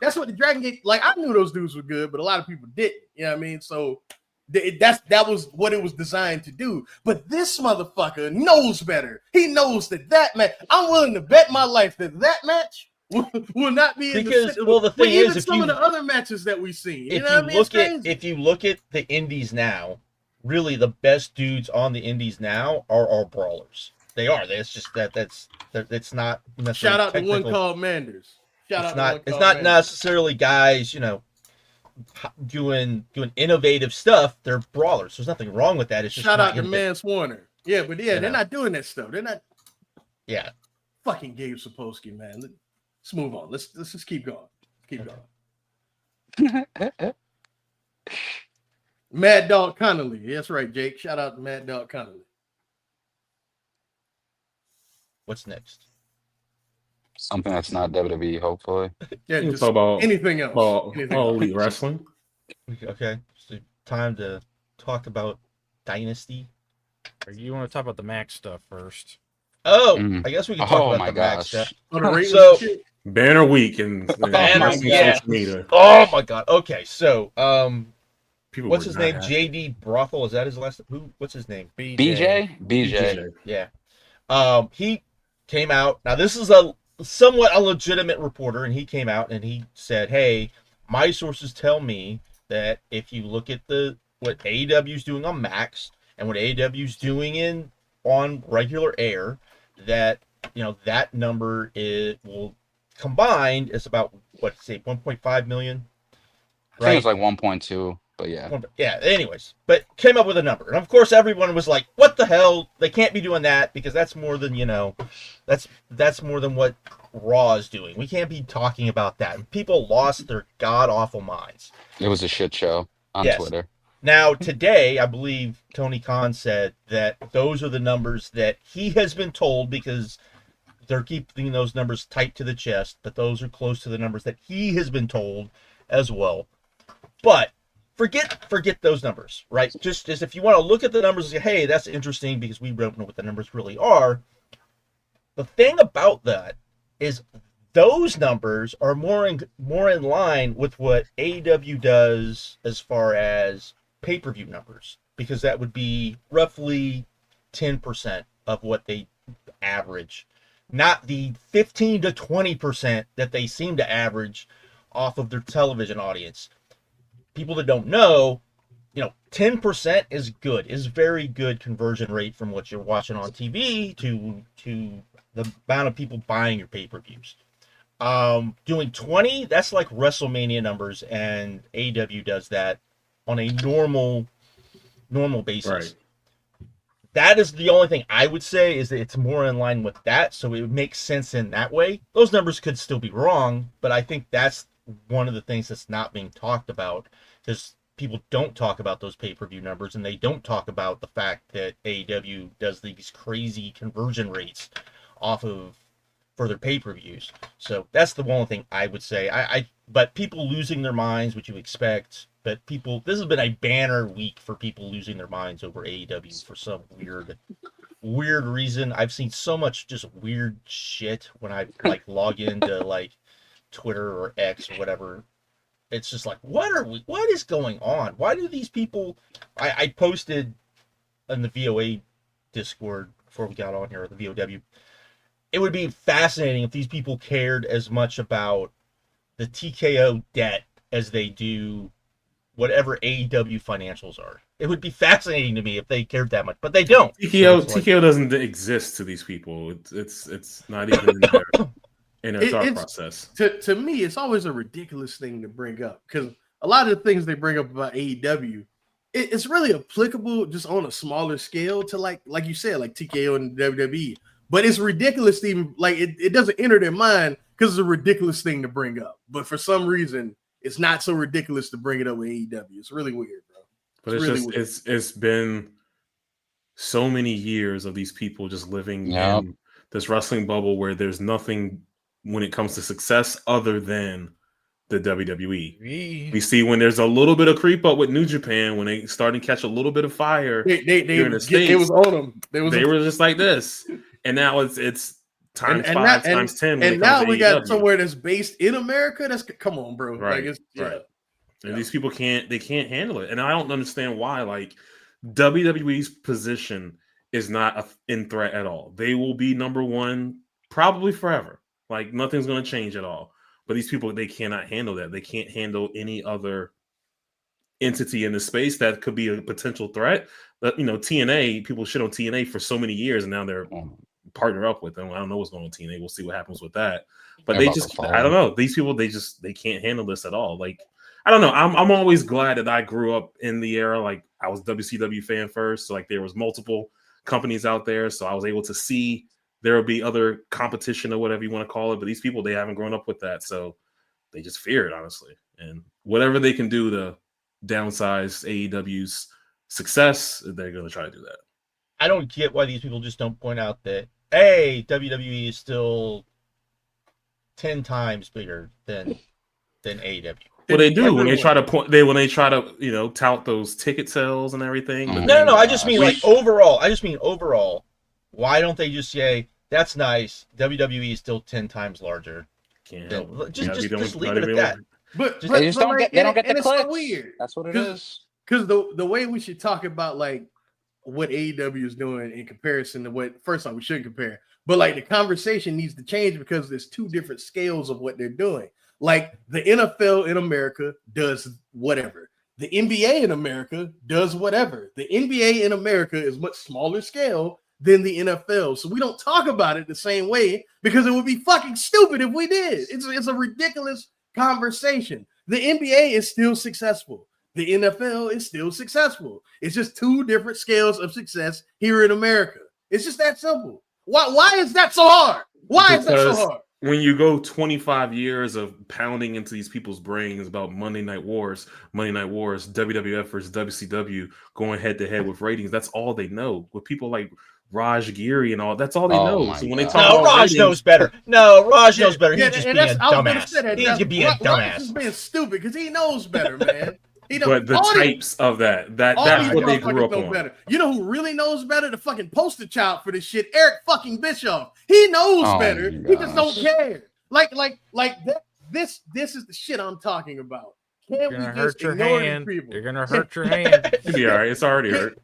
Speaker 5: That's what the Dragon Gate. Like, I knew those dudes were good, but a lot of people didn't. You know what I mean? So that was what it was designed to do. But this motherfucker knows better. He knows that match. I'm willing to bet my life that match will not be in
Speaker 2: because
Speaker 5: the
Speaker 2: well, the thing
Speaker 5: even
Speaker 2: is, if
Speaker 5: some
Speaker 2: you
Speaker 5: of the other matches that we've seen. You
Speaker 2: if
Speaker 5: know
Speaker 2: you
Speaker 5: what I mean?
Speaker 2: look
Speaker 5: It's
Speaker 2: at
Speaker 5: crazy.
Speaker 2: if you look at the indies now, really the best dudes on the indies now are all brawlers. They are. It's just it's not necessarily
Speaker 5: Shout out to one
Speaker 2: technical.
Speaker 5: called Manders.
Speaker 2: It's not necessarily guys, doing innovative stuff. They're brawlers. There's nothing wrong with that. It's just
Speaker 5: Shout
Speaker 2: not
Speaker 5: out to
Speaker 2: in the-
Speaker 5: Mance Warner. Yeah, but they're not doing that stuff. They're not
Speaker 2: Yeah.
Speaker 5: fucking Gabe Sapolsky, man. Let's move on. Let's just keep going. Mad Dog Connolly. That's right, Jake. Shout out to Mad Dog Connolly.
Speaker 2: What's next?
Speaker 3: Something that's not WWE, hopefully.
Speaker 5: Yeah,
Speaker 4: You
Speaker 5: just
Speaker 4: talk about
Speaker 5: anything else. Anything else.
Speaker 4: Elite Wrestling.
Speaker 2: Okay. So time to talk about Dynasty.
Speaker 6: Or you want to talk about the Max stuff first?
Speaker 2: Oh,
Speaker 3: Mm.
Speaker 2: I guess we can talk
Speaker 3: Oh
Speaker 2: about
Speaker 3: my
Speaker 2: the Max
Speaker 3: gosh.
Speaker 2: stuff.
Speaker 5: Oh, the ratings
Speaker 2: So-
Speaker 5: and shit?
Speaker 4: Banner week and
Speaker 2: Banner, yeah.
Speaker 4: social media.
Speaker 2: Oh my god. Okay, so
Speaker 4: People
Speaker 2: what's
Speaker 4: were
Speaker 2: his
Speaker 4: not
Speaker 2: name?
Speaker 4: happy.
Speaker 2: JD Brothel, is that his last? What's his name?
Speaker 3: BJ.
Speaker 2: Yeah. He came out. Now this is a somewhat a legitimate reporter, and he came out and he said, "Hey, my sources tell me that if you look at what AEW is doing on Max and what AEW is doing on regular air, that that number will combined is about 1.5 million,
Speaker 3: I think
Speaker 2: right?
Speaker 3: it's like 1.2, but yeah.
Speaker 2: Yeah, anyways, but came up with a number. And of course everyone was like, what the hell? They can't be doing that because that's more than, that's more than what Raw is doing. We can't be talking about that. And people lost their god-awful minds.
Speaker 3: It was a shit show on Twitter.
Speaker 2: Now, today, I believe Tony Khan said that those are the numbers that he has been told, because they're keeping those numbers tight to the chest, but those are close to the numbers that he has been told as well. But forget those numbers, right? Just as if you want to look at the numbers and say, hey, that's interesting because we don't know what the numbers really are. The thing about that is those numbers are more in line with what AEW does as far as pay-per-view numbers, because that would be roughly 10% of what they average, not the 15 to 20% that they seem to average off of their television audience. People that don't know, 10% is good, is very good conversion rate from what you're watching on TV to the amount of people buying your pay-per-views. Doing 20, that's like WrestleMania numbers, and AEW does that on a normal basis.
Speaker 4: Right.
Speaker 2: That is the only thing I would say, is that it's more in line with that, so it would make sense in that way. Those numbers could still be wrong, but I think that's one of the things that's not being talked about, because people don't talk about those pay-per-view numbers, and they don't talk about the fact that AEW does these crazy conversion rates off of for their pay-per-views. So that's the one thing I would say. But people losing their minds, which you expect. But this has been a banner week for people losing their minds over AEW for some weird reason. I've seen so much just weird shit when I log into Twitter or X or whatever. It's just like, what is going on? Why do these people? I posted in the VOA Discord before we got on here, or the VOW. It would be fascinating if these people cared as much about the TKO debt as they do whatever AEW financials are. It would be fascinating to me if they cared that much, but they don't.
Speaker 4: TKO doesn't exist to these people. It's not even in their thought process.
Speaker 5: To me, it's always a ridiculous thing to bring up, because a lot of the things they bring up about AEW, it's really applicable just on a smaller scale to like you said, like TKO and WWE. But it's ridiculous to even it doesn't enter their mind because it's a ridiculous thing to bring up. But for some reason, it's not so ridiculous to bring it up with AEW. It's really weird, bro.
Speaker 4: But it's been so many years of these people just living in this wrestling bubble where there's nothing when it comes to success other than the WWE. We see when there's a little bit of creep up with New Japan, when they start to catch a little bit of fire.
Speaker 5: It was on them. They
Speaker 4: were just like this. And now it's times 5, times 10.
Speaker 5: And now we got somewhere that's based in America. Come on, bro.
Speaker 4: Right. Right. And these people can't handle it. And I don't understand why. WWE's position is not in threat at all. They will be number one probably forever. Nothing's going to change at all. But these people, they cannot handle that. They can't handle any other entity in the space that could be a potential threat. But TNA, people shit on TNA for so many years, and now they're partner up with them. I don't know what's going on with TNA. We'll see what happens with that. But I don't know. These people, they can't handle this at all. I don't know. I'm always glad that I grew up in the era. I was a WCW fan first. So there was multiple companies out there. So I was able to see there will be other competition or whatever you want to call it. But these people, they haven't grown up with that. So they just fear it, honestly. And whatever they can do to downsize AEW's success, they're going to try to do that.
Speaker 2: I don't get why these people just don't point out that, hey, WWE is still 10 times bigger than AEW.
Speaker 4: Well, they do when they try to tout those ticket sales and everything.
Speaker 2: No. I just mean overall. Why don't they just say, that's nice, WWE is still 10 times larger?
Speaker 4: Can't help it.
Speaker 2: Just leave it at that.
Speaker 5: But
Speaker 3: They just don't
Speaker 5: like,
Speaker 3: get. They don't get the
Speaker 5: it's
Speaker 3: clicks.
Speaker 5: so weird.
Speaker 3: That's what it is.
Speaker 5: Because the way we should talk about like what AEW is doing in comparison to what, first off, we shouldn't compare, but like the conversation needs to change because there's two different scales of what they're doing. Like the NFL in America does whatever. The NBA in America does whatever. The NBA in America is much smaller scale than the NFL. So we don't talk about it the same way because it would be fucking stupid if we did. It's a ridiculous conversation. The NBA is still successful. The NFL is still successful. It's just two different scales of success here in America. It's just that simple. Why is that so hard? Why is that so hard?
Speaker 4: When you go 25 years of pounding into these people's brains about Monday Night Wars, WWF versus WCW going head to head with ratings, that's all they know. With people like Raj Giri and all, that's all they know. So when they talk about
Speaker 2: Raj
Speaker 4: ratings,
Speaker 2: knows better. No, Raj knows better. He's just being a
Speaker 5: dumbass.
Speaker 2: He's just being a dumbass.
Speaker 5: Raj is being stupid because he knows better, man.
Speaker 4: But the types of that's what they grew up on.
Speaker 5: Better. You know who really knows better? The fucking poster child for this shit, Eric fucking Bischoff. He knows better. He just don't care. Like that. This is the shit I'm talking about. Can't we just ignore these people?
Speaker 6: You're gonna hurt your hand.
Speaker 4: You'll be all right. It's already hurt.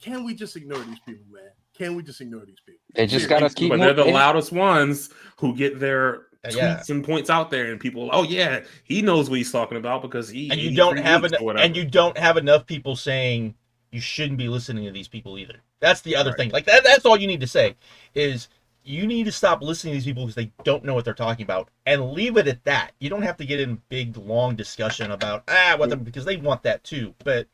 Speaker 5: Can we just ignore these people, man? Can we just ignore these people?
Speaker 3: They just gotta keep.
Speaker 4: But they're the loudest ones who get their tweets and points out there, and people, oh yeah, he knows what he's talking about because he. And
Speaker 2: you don't have enough people saying you shouldn't be listening to these people either. That's the other thing. Like that's all you need to say is you need to stop listening to these people because they don't know what they're talking about, and leave it at that. You don't have to get in big long discussion about because they want that too, but.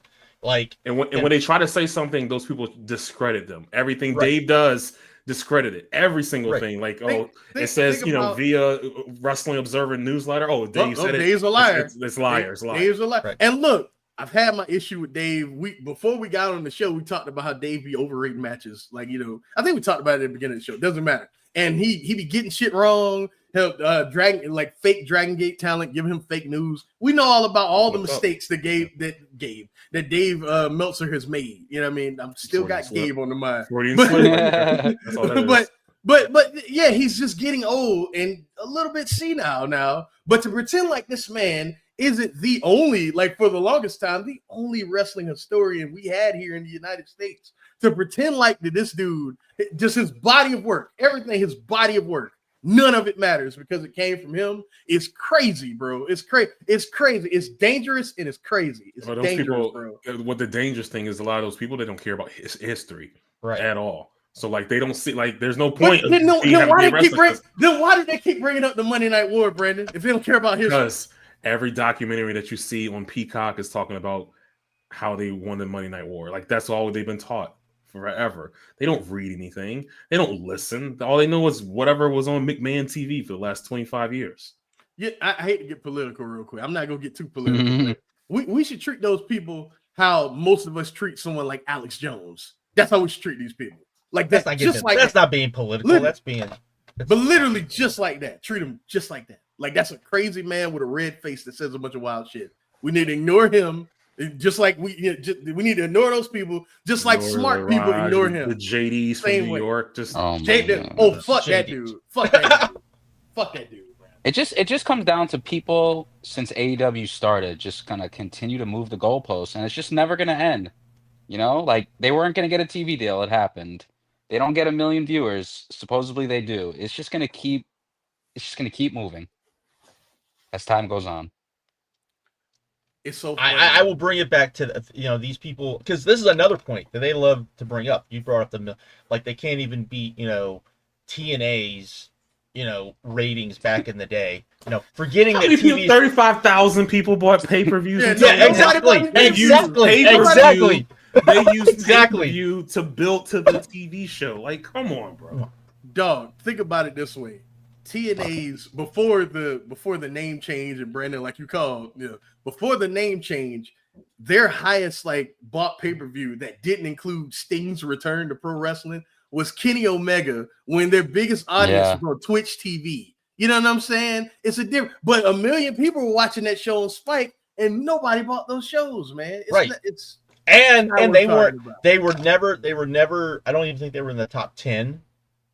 Speaker 2: Like
Speaker 4: when they try to say something, those people discredit them. Everything Dave does, discredit it. Every single thing. Like it says via Wrestling Observer newsletter. Oh, Dave said it.
Speaker 5: Dave's a liar.
Speaker 4: It's liar.
Speaker 5: Dave's a liar. Right. And look, I've had my issue with Dave. Before we got on the show, we talked about how Dave be overrating matches. Like I think we talked about it at the beginning of the show. It doesn't matter. And he be getting shit wrong. Help fake Dragon Gate talent, give him fake news. We know all about all the mistakes that Dave Meltzer has made. You know what I mean? I'm still got Gabe on the mind. But yeah, he's just getting old and a little bit senile now. But to pretend like this man isn't the only, like for the longest time, the only wrestling historian we had here in the United States, to pretend like that this dude, just his body of work, everything, his body of work, none of it matters because it came from him. It's crazy, bro. It's crazy. It's crazy. It's dangerous and it's crazy. It's dangerous, bro.
Speaker 4: What the dangerous thing is, a lot of those people, they don't care about his history at all. So like they don't see, like there's no point.
Speaker 5: Then why do they keep bringing up the Monday Night War, Brandon? If they don't care about history,
Speaker 4: because every documentary that you see on Peacock is talking about how they won the Monday Night War. Like that's all they've been taught forever. They don't read anything. They don't listen. All they know is whatever was on McMahon TV for the last 25 years.
Speaker 5: Yeah, I hate to get political real quick. I'm not gonna get too political. Mm-hmm. We should treat those people how most of us treat someone like Alex Jones. That's how we should treat these people. Like that's not being political.
Speaker 2: Literally,
Speaker 5: but literally just like that. Treat them just like that. Like that's a crazy man with a red face that says a bunch of wild shit. We need to ignore him. Just like we need to ignore those people, just like smart people ignore him.
Speaker 4: The JDs from New York, just
Speaker 5: fuck that dude. Fuck that dude. Fuck that dude.
Speaker 3: It just comes down to people since AEW started just kind of continue to move the goalposts, and it's just never gonna end. Like they weren't gonna get a TV deal. It happened. They don't get 1 million viewers. Supposedly they do. It's just gonna keep moving as time goes on.
Speaker 5: It's so
Speaker 2: funny. I will bring it back to these people, because this is another point that they love to bring up. You brought up they can't even beat TNA's ratings back in the day. Forgetting that TV
Speaker 4: 35,000 people bought pay-per-views.
Speaker 2: Exactly. They used
Speaker 4: pay-per-view to build to the TV show. Like, come on, bro.
Speaker 5: Dog, think about it this way. TNA's before the name change, and Brandon, like you called, before the name change, their highest bought pay-per-view that didn't include Sting's return to pro wrestling was Kenny Omega, when their biggest audience was on Twitch TV. You know what I'm saying? It's a different, but 1 million people were watching that show on Spike, and nobody bought those shows, man.
Speaker 2: And they were never. I don't even think they were in the top 10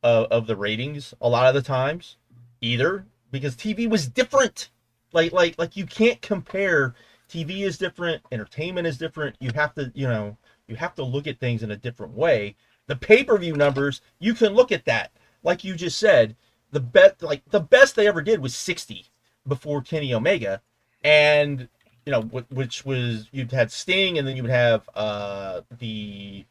Speaker 2: of the ratings a lot of the times either. because TV was different. Like you can't compare. TV is different. Entertainment is different. You have to, you have to look at things in a different way. The pay-per-view numbers, you can look at that. Like you just said, the best they ever did was 60 before Kenny Omega, and which was you'd had Sting, and then you would have the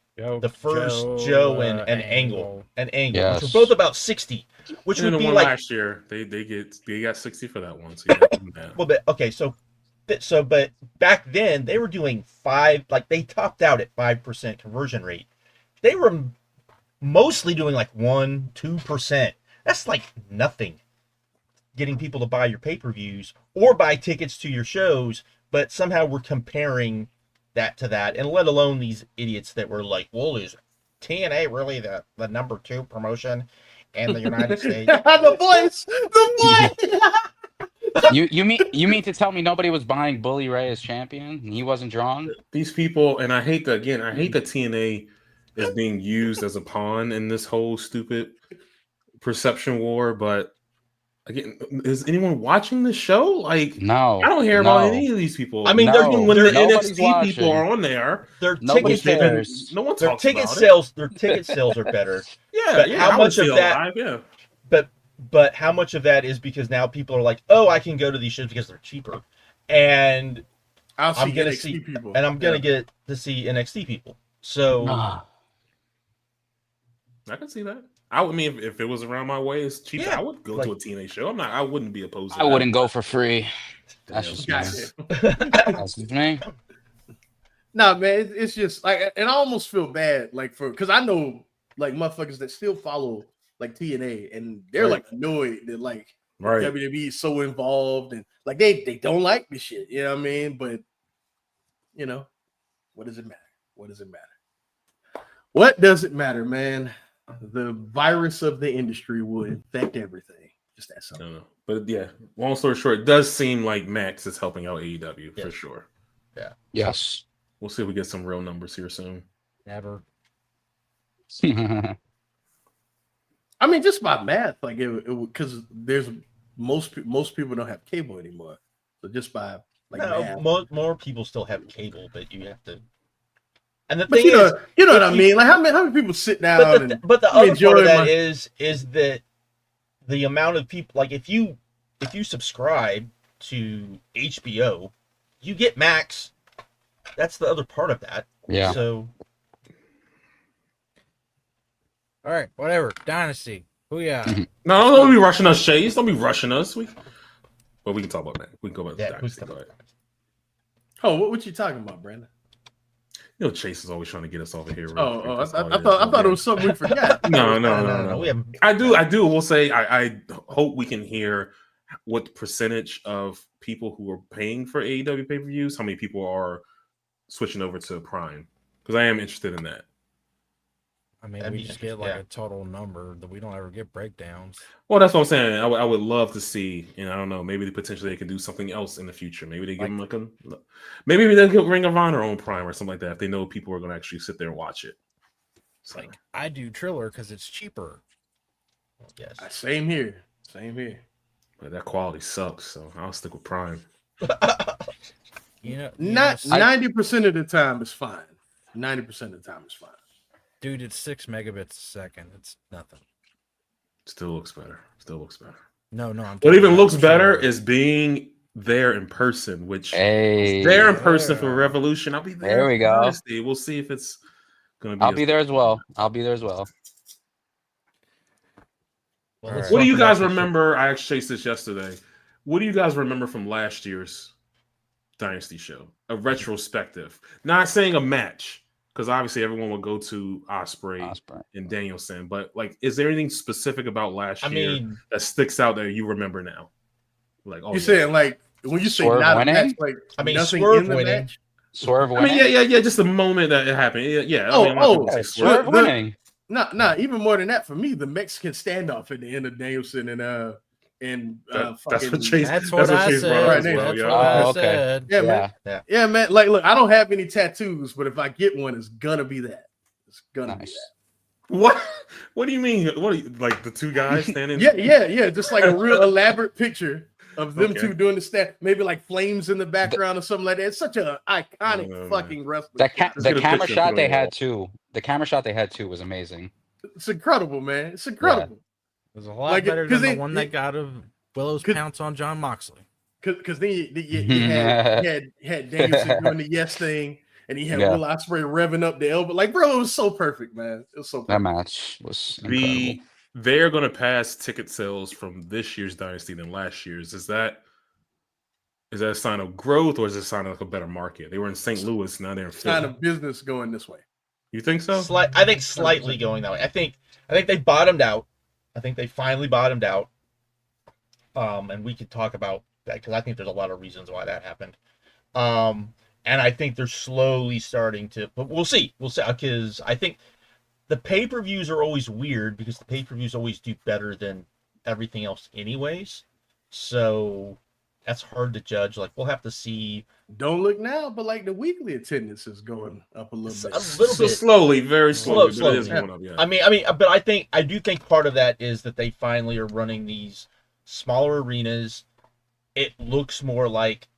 Speaker 2: first Joe and Angle,
Speaker 3: Yes.
Speaker 2: which were both about 60, which
Speaker 4: And
Speaker 2: would
Speaker 4: the
Speaker 2: be
Speaker 4: one
Speaker 2: like
Speaker 4: last year, they got 60 for that one. So yeah,
Speaker 2: well, but okay, so but back then they were doing they topped out at 5% conversion rate. They were mostly doing like 1-2%. That's like nothing. Getting people to buy your pay-per-views or buy tickets to your shows, but somehow we're comparing that to that, and let alone these idiots that were like, well, is TNA really the number 2 promotion in the United States?
Speaker 5: The voice.
Speaker 3: You mean to tell me nobody was buying Bully Ray as champion and he wasn't drawn?
Speaker 4: these people, and I hate that TNA is being used as a pawn in this whole stupid perception war. But again, is anyone watching the show? Like,
Speaker 3: No,
Speaker 4: I don't hear about any of these people.
Speaker 2: I mean,
Speaker 3: No,
Speaker 4: when the
Speaker 3: nobody's
Speaker 4: NXT people
Speaker 3: watching.
Speaker 4: are on there,
Speaker 3: Nobody
Speaker 2: ticket
Speaker 3: cares.
Speaker 4: no one
Speaker 2: their
Speaker 4: talks
Speaker 2: ticket
Speaker 4: about
Speaker 2: sales their ticket sales are better.
Speaker 4: Yeah,
Speaker 2: But
Speaker 4: yeah.
Speaker 2: how
Speaker 4: I would
Speaker 2: much of
Speaker 4: feel
Speaker 2: that-
Speaker 4: alive, yeah.
Speaker 2: But how much of that is because now people are like, oh, I can go to these shows because they're cheaper, and
Speaker 5: I'll see
Speaker 2: I'm gonna
Speaker 5: NXT
Speaker 2: see
Speaker 5: people.
Speaker 2: and I'm gonna get to see NXT people. So
Speaker 3: Ah,
Speaker 4: I can see that. I mean, if it was around my way, it's cheaper.
Speaker 2: Yeah,
Speaker 4: I would go
Speaker 2: like-
Speaker 4: to a TNA show. I wouldn't be opposed to
Speaker 3: I
Speaker 4: that.
Speaker 3: wouldn't go for free. That's
Speaker 4: Damn.
Speaker 3: just me.
Speaker 5: Goddamn.
Speaker 3: That's just me.
Speaker 5: Nah, man, it's just like, and I almost feel bad, like because I know like motherfuckers that still follow like TNA, and they're
Speaker 2: Right.
Speaker 5: like annoyed that like
Speaker 4: Right.
Speaker 5: WWE is so involved, and like they don't like this shit. You know what I mean? But what does it matter? What does it matter? What does it matter, man? The virus of the industry will infect everything. Just that
Speaker 4: I
Speaker 5: simple.
Speaker 4: don't know. But yeah, long story short, it does seem like Max is helping out AEW for
Speaker 2: Yeah.
Speaker 4: sure.
Speaker 3: Yes.
Speaker 4: We'll see if we get some real numbers here soon.
Speaker 6: Never.
Speaker 5: I mean, just by math, like it because there's most people don't have cable anymore. So just by like math.
Speaker 2: more people still have cable, but you have to. And the
Speaker 5: But
Speaker 2: thing
Speaker 5: you
Speaker 2: is,
Speaker 5: know what I
Speaker 2: if you-
Speaker 5: mean? Like how many people sit down
Speaker 2: but the
Speaker 5: I mean,
Speaker 2: other part of that
Speaker 5: enjoy
Speaker 2: is that the amount of people, like if you subscribe to HBO, you get Max. That's the other part of that.
Speaker 3: Yeah.
Speaker 2: So
Speaker 6: All right, whatever. Dynasty. Booyah.
Speaker 4: No, don't be rushing us, Chase. Don't be rushing us. But we can talk about that. We can go about
Speaker 2: Yeah,
Speaker 4: that.
Speaker 2: we can talk
Speaker 4: Go
Speaker 2: about
Speaker 4: ahead.
Speaker 5: Oh, what you talking about, Brandon?
Speaker 4: Chase is always trying to get us over here. real
Speaker 5: Oh,
Speaker 4: quick.
Speaker 5: I
Speaker 4: That's all
Speaker 5: thought it was something we forgot.
Speaker 4: No.
Speaker 2: We haven't.
Speaker 4: I do. We'll say I hope we can hear what percentage of people who are paying for AEW pay-per-views, how many people are switching over to Prime, because I am interested in that.
Speaker 6: I mean,
Speaker 2: That'd
Speaker 6: we
Speaker 2: be
Speaker 6: just get
Speaker 2: interesting,
Speaker 6: like a total number that we don't ever get breakdowns.
Speaker 4: Well, that's what I'm saying. I would love to see, and I don't know, maybe potentially they can do something else in the future. Maybe they give them maybe they give Ring of Honor on Prime or something like that if they know people are going to actually sit there and watch it.
Speaker 6: It's like I do Triller because it's cheaper.
Speaker 2: Yes.
Speaker 5: Same here.
Speaker 4: But that quality sucks, so I'll stick with Prime.
Speaker 5: Not 90% of the time is fine. 90% of the time is fine.
Speaker 6: Dude, it's 6 megabits a second. It's nothing.
Speaker 4: Still looks better.
Speaker 6: No, I'm
Speaker 4: What
Speaker 6: talking
Speaker 4: even
Speaker 6: about
Speaker 4: looks better
Speaker 6: Triller.
Speaker 4: is being there in person, which
Speaker 3: Hey.
Speaker 4: there in person for
Speaker 6: Yeah.
Speaker 4: Revolution. I'll be there.
Speaker 3: There we
Speaker 4: for
Speaker 3: go.
Speaker 4: Dynasty. We'll see if it's gonna be.
Speaker 3: I'll be there as well. I'll be there as well.
Speaker 6: Well,
Speaker 2: All
Speaker 6: let's
Speaker 2: right.
Speaker 4: What do
Speaker 6: talk
Speaker 4: you
Speaker 6: about
Speaker 4: guys
Speaker 6: this
Speaker 4: remember? I asked Chase this yesterday. What do you guys remember from last year's Dynasty show? A retrospective. Not saying a match, because obviously everyone will go to Ospreay and Danielson. But like, is there anything specific about last year that sticks out that you remember now? Like,
Speaker 5: You're saying like when you say
Speaker 3: Swerve
Speaker 5: not
Speaker 3: winning?
Speaker 5: a match, like nothing
Speaker 2: Swerve
Speaker 5: in the
Speaker 2: winning.
Speaker 5: match.
Speaker 3: Swerve
Speaker 4: I
Speaker 3: winning.
Speaker 4: mean, yeah, just the moment that it happened. Yeah. I mean, I'm not gonna say
Speaker 3: Swerve
Speaker 5: the-
Speaker 3: winning.
Speaker 5: Nah, even more than that for me, the Mexican standoff at the end of Danielson and
Speaker 4: that's
Speaker 5: fucking
Speaker 4: what Chase.
Speaker 6: That's what I
Speaker 4: Chase
Speaker 6: said.
Speaker 4: brought up
Speaker 5: Right
Speaker 4: as
Speaker 5: there.
Speaker 4: well.
Speaker 6: That's
Speaker 4: Yeah.
Speaker 6: what I
Speaker 3: Oh, okay.
Speaker 6: said.
Speaker 5: Yeah, man. Yeah, man. Like, look, I don't have any tattoos, but if I get one, it's gonna be that. It's gonna be
Speaker 3: Nice.
Speaker 5: that.
Speaker 4: What? What do you mean? What are you, like the two guys standing?
Speaker 5: Yeah. Just like a real elaborate picture of them
Speaker 4: Okay.
Speaker 5: two doing the stand, maybe like flames in the background or something like that. It's such an iconic fucking wrestling.
Speaker 3: The
Speaker 4: get a
Speaker 3: camera
Speaker 4: picture
Speaker 3: shot
Speaker 4: and put it
Speaker 3: they
Speaker 4: on the
Speaker 3: had too. The camera shot they had too was amazing.
Speaker 5: It's incredible, man. It's incredible.
Speaker 6: It was a lot better than the one that got of Willow's
Speaker 5: Cause-
Speaker 6: pounce on John Moxley.
Speaker 5: Because then you had Danielson doing the yes thing, and he had Will Ospreay revving up the elbow. Like, bro, it was so perfect, man. It was so perfect.
Speaker 3: That match was incredible.
Speaker 4: They're going to pass ticket sales from this year's Dynasty than last year's. Is that a sign of growth, or is it a sign of like a better market? They were in St. Louis, now they're in Philly.
Speaker 5: Kind of business going this way.
Speaker 4: You think so?
Speaker 2: I think slightly going that way. I think they bottomed out. I think they finally bottomed out. And we could talk about that because I think there's a lot of reasons why that happened. And I think they're slowly starting to, but we'll see. Because I think the pay-per-views are always weird because the pay-per-views always do better than everything else anyways. So that's hard to judge. Like, we'll have to see.
Speaker 5: Don't look now, but like the weekly attendance is going up a little bit.
Speaker 2: A little bit.
Speaker 4: Slowly, very slowly.
Speaker 2: Slowly.
Speaker 4: It is going up, yeah.
Speaker 2: I mean, but I do think part of that is that they finally are running these smaller arenas. It looks more like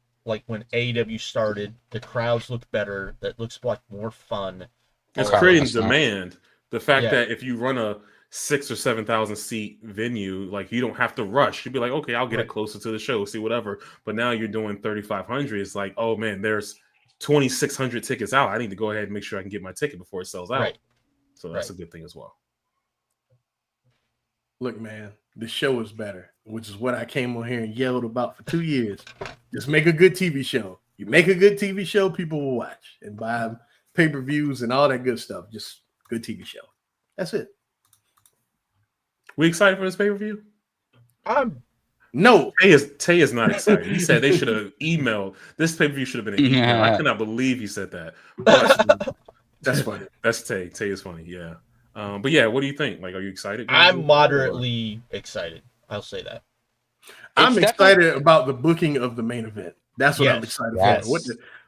Speaker 2: when AEW started, the crowds look better. That looks like more fun.
Speaker 4: It's creating demand. The fact that if you run a 6,000 or 7,000 seat venue, like you don't have to rush. You'd be like, okay, I'll get it closer to the show, see whatever. But now you're doing 3,500. It's like, oh man, there's 2,600 tickets out. I need to go ahead and make sure I can get my ticket before it sells out.
Speaker 2: Right.
Speaker 4: So that's a good thing as well.
Speaker 5: Look, man, the show is better, which is what I came on here and yelled about for 2 years. Just make a good TV show. You make a good TV show, people will watch and buy pay-per-views and all that good stuff. Just good TV show. That's it.
Speaker 4: We excited for this pay-per-view?
Speaker 5: No.
Speaker 4: Tay is not excited. He said they should have emailed. This pay-per-view should have been an email. I cannot believe he said that. But
Speaker 5: that's funny.
Speaker 4: That's Tay. Tay is funny, yeah. But yeah, what do you think? Like, are you excited?
Speaker 2: I'm moderately excited. I'll say that.
Speaker 5: I'm excited about the booking of the main event. That's what I'm excited for.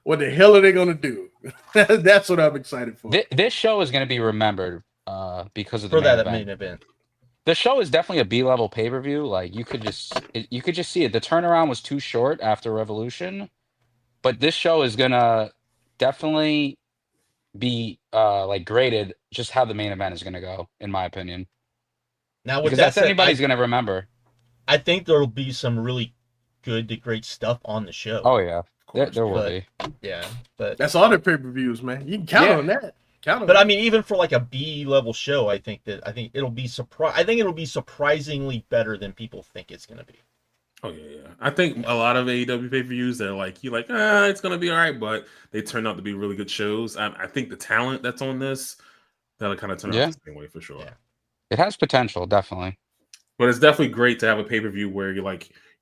Speaker 5: What the hell are they going to do? That's what I'm excited for.
Speaker 3: This show is going to be remembered because of the
Speaker 2: main event.
Speaker 3: The show is definitely a B-level pay-per-view. Like you could just see it. The turnaround was too short after Revolution, but this show is gonna definitely be like graded just how the main event is gonna go, in my opinion.
Speaker 2: Now,
Speaker 3: because that's anybody's gonna remember.
Speaker 2: I think there will be some really good to great stuff on the show.
Speaker 3: Oh yeah, there will be.
Speaker 2: Yeah, but
Speaker 5: that's all the pay-per-views, man. You can count on that.
Speaker 2: But I mean, even for like a B level show, I think it'll be surprisingly better than people think it's gonna be.
Speaker 4: Oh yeah. I think a lot of AEW pay-per-views, they're like, it's gonna be all right, but they turn out to be really good shows. I think the talent that's on this, that'll kind of turn out the same way for sure.
Speaker 2: Yeah.
Speaker 3: It has potential, definitely.
Speaker 4: But it's definitely great to have a pay-per-view where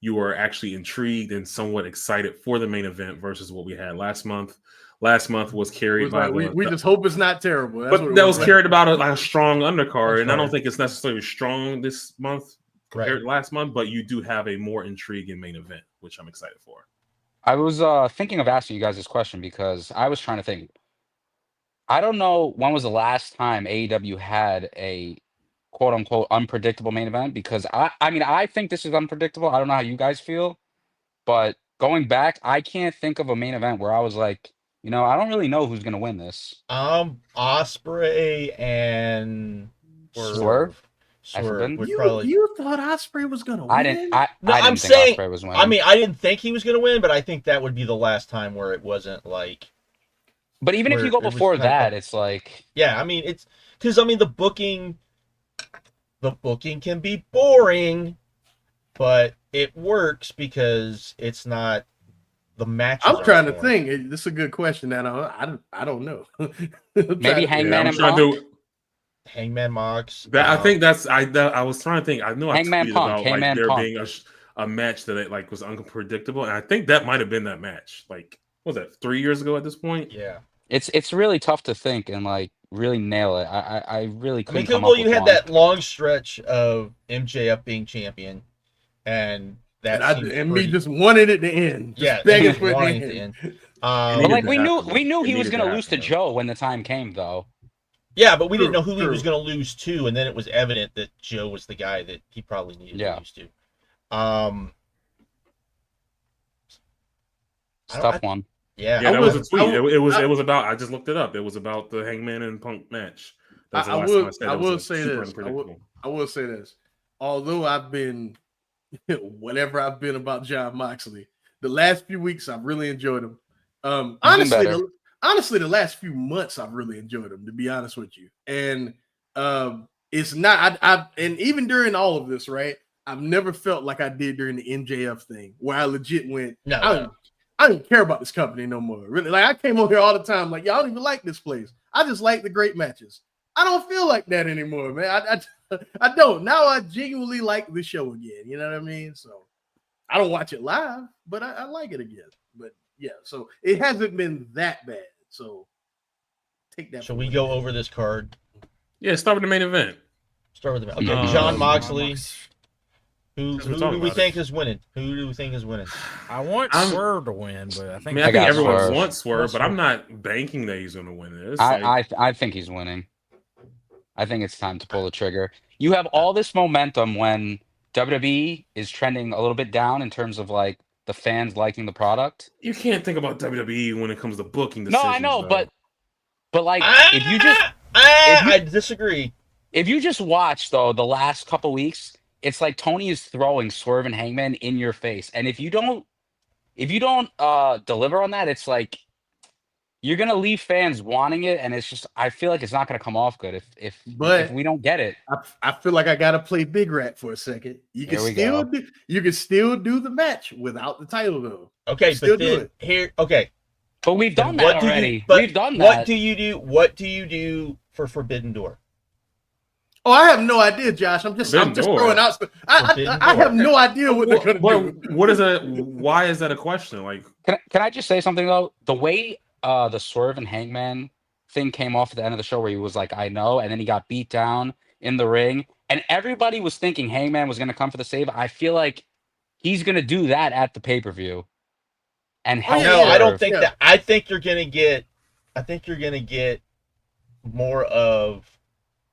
Speaker 4: you are actually intrigued and somewhat excited for the main event versus what we had last month. Last month was carried by
Speaker 5: we just hope it's not terrible.
Speaker 4: But that was carried about a strong undercard, and I don't think it's necessarily strong this month compared to last month. But you do have a more intriguing main event, which I'm excited for.
Speaker 3: I was thinking of asking you guys this question because I was trying to think. I don't know when was the last time AEW had a quote unquote unpredictable main event, because I mean I think this is unpredictable. I don't know how you guys feel, but going back, I can't think of a main event where I was like, I don't really know who's gonna win this.
Speaker 2: Ospreay and
Speaker 3: Swerve.
Speaker 5: You thought Ospreay was gonna win?
Speaker 3: I didn't think Ospreay was winning.
Speaker 2: I mean, I didn't think he was gonna win, but I think that would be the last time where it wasn't like.
Speaker 3: But even if you go before that, it's like.
Speaker 2: Yeah, I mean, it's because the booking can be boring, but it works because it's not. The matches.
Speaker 5: I'm trying to think. This is a good question. That I don't know.
Speaker 3: Maybe Hangman and Punk.
Speaker 2: Hangman Mox.
Speaker 4: I think that's. I was trying to think. I know
Speaker 3: Hangman
Speaker 4: I tweeted
Speaker 3: Punk.
Speaker 4: about there being a match that was unpredictable, and I think that might have been that match. Like, what was that 3 years ago at this point?
Speaker 2: Yeah.
Speaker 3: It's really tough to think and really nail it. I really couldn't come up with
Speaker 2: you had that long stretch of MJF being champion, and.
Speaker 5: Me just wanted it to end.
Speaker 2: Yeah,
Speaker 5: begging for it to end.
Speaker 3: But we knew he was going to lose to Joe when the time came, though.
Speaker 2: Yeah, but we didn't know who he
Speaker 5: True.
Speaker 2: was going to lose to, and then it was evident that Joe was the guy that he probably needed to lose to.
Speaker 3: It's a tough one.
Speaker 2: Yeah,
Speaker 4: that was a tweet. It was about. I just looked it up. It was about the Hangman and Punk match. That's the last time I said.
Speaker 5: I will say this. I will say this. Although I've been whatever I've been about Jon Moxley, the last few weeks I've really enjoyed him. Honestly, the last few months I've really enjoyed him. To be honest with you, and it's not. And even during all of this, right? I've never felt like I did during the MJF thing, where I legit went, I don't care about this company no more. Really, like I came over here all the time, like, y'all don't even like this place. I just like the great matches. I don't feel like that anymore, man. I don't. Now I genuinely like the show again. You know what I mean? So I don't watch it live, but I like it again. But yeah, so it hasn't been that bad. So take that.
Speaker 2: Shall we go over this card?
Speaker 4: Yeah, start with the main event.
Speaker 2: Start with the main event. Okay, Jon Moxley. Who do we think is winning? Who do we think is winning?
Speaker 6: I want Swerve to win, but I think
Speaker 4: everyone wants Swerve, but I'm not banking that he's going to win this.
Speaker 3: I think he's winning. I think it's time to pull the trigger. You have all this momentum when WWE is trending a little bit down in terms of like the fans liking the product.
Speaker 4: You can't think about WWE when it comes to booking
Speaker 3: decisions.
Speaker 4: No,
Speaker 3: I know,
Speaker 4: though.
Speaker 3: but like if you
Speaker 2: I disagree.
Speaker 3: If you just watch though the last couple weeks, it's like Tony is throwing Swerve and Hangman in your face, and if you don't deliver on that, it's like you're gonna leave fans wanting it, and it's just I feel like it's not gonna come off good if we don't get it.
Speaker 5: I feel like I gotta play Big Rat for a second. You can still do the match without the title though.
Speaker 2: Okay, but then here, okay,
Speaker 3: but we've done that already. We've done that.
Speaker 2: What do you do? What do you do for Forbidden Door?
Speaker 5: Oh, I have no idea, Josh. I'm just throwing out. I have no idea what they're gonna do.
Speaker 4: What is that? Why is that a question? Like,
Speaker 3: can I just say something though? The way the Swerve and Hangman thing came off at the end of the show, where he was like, "I know," and then he got beat down in the ring, and everybody was thinking Hangman was gonna come for the save. I feel like he's gonna do that at the pay-per-view. And
Speaker 2: no, I don't think that. I think you're gonna get more of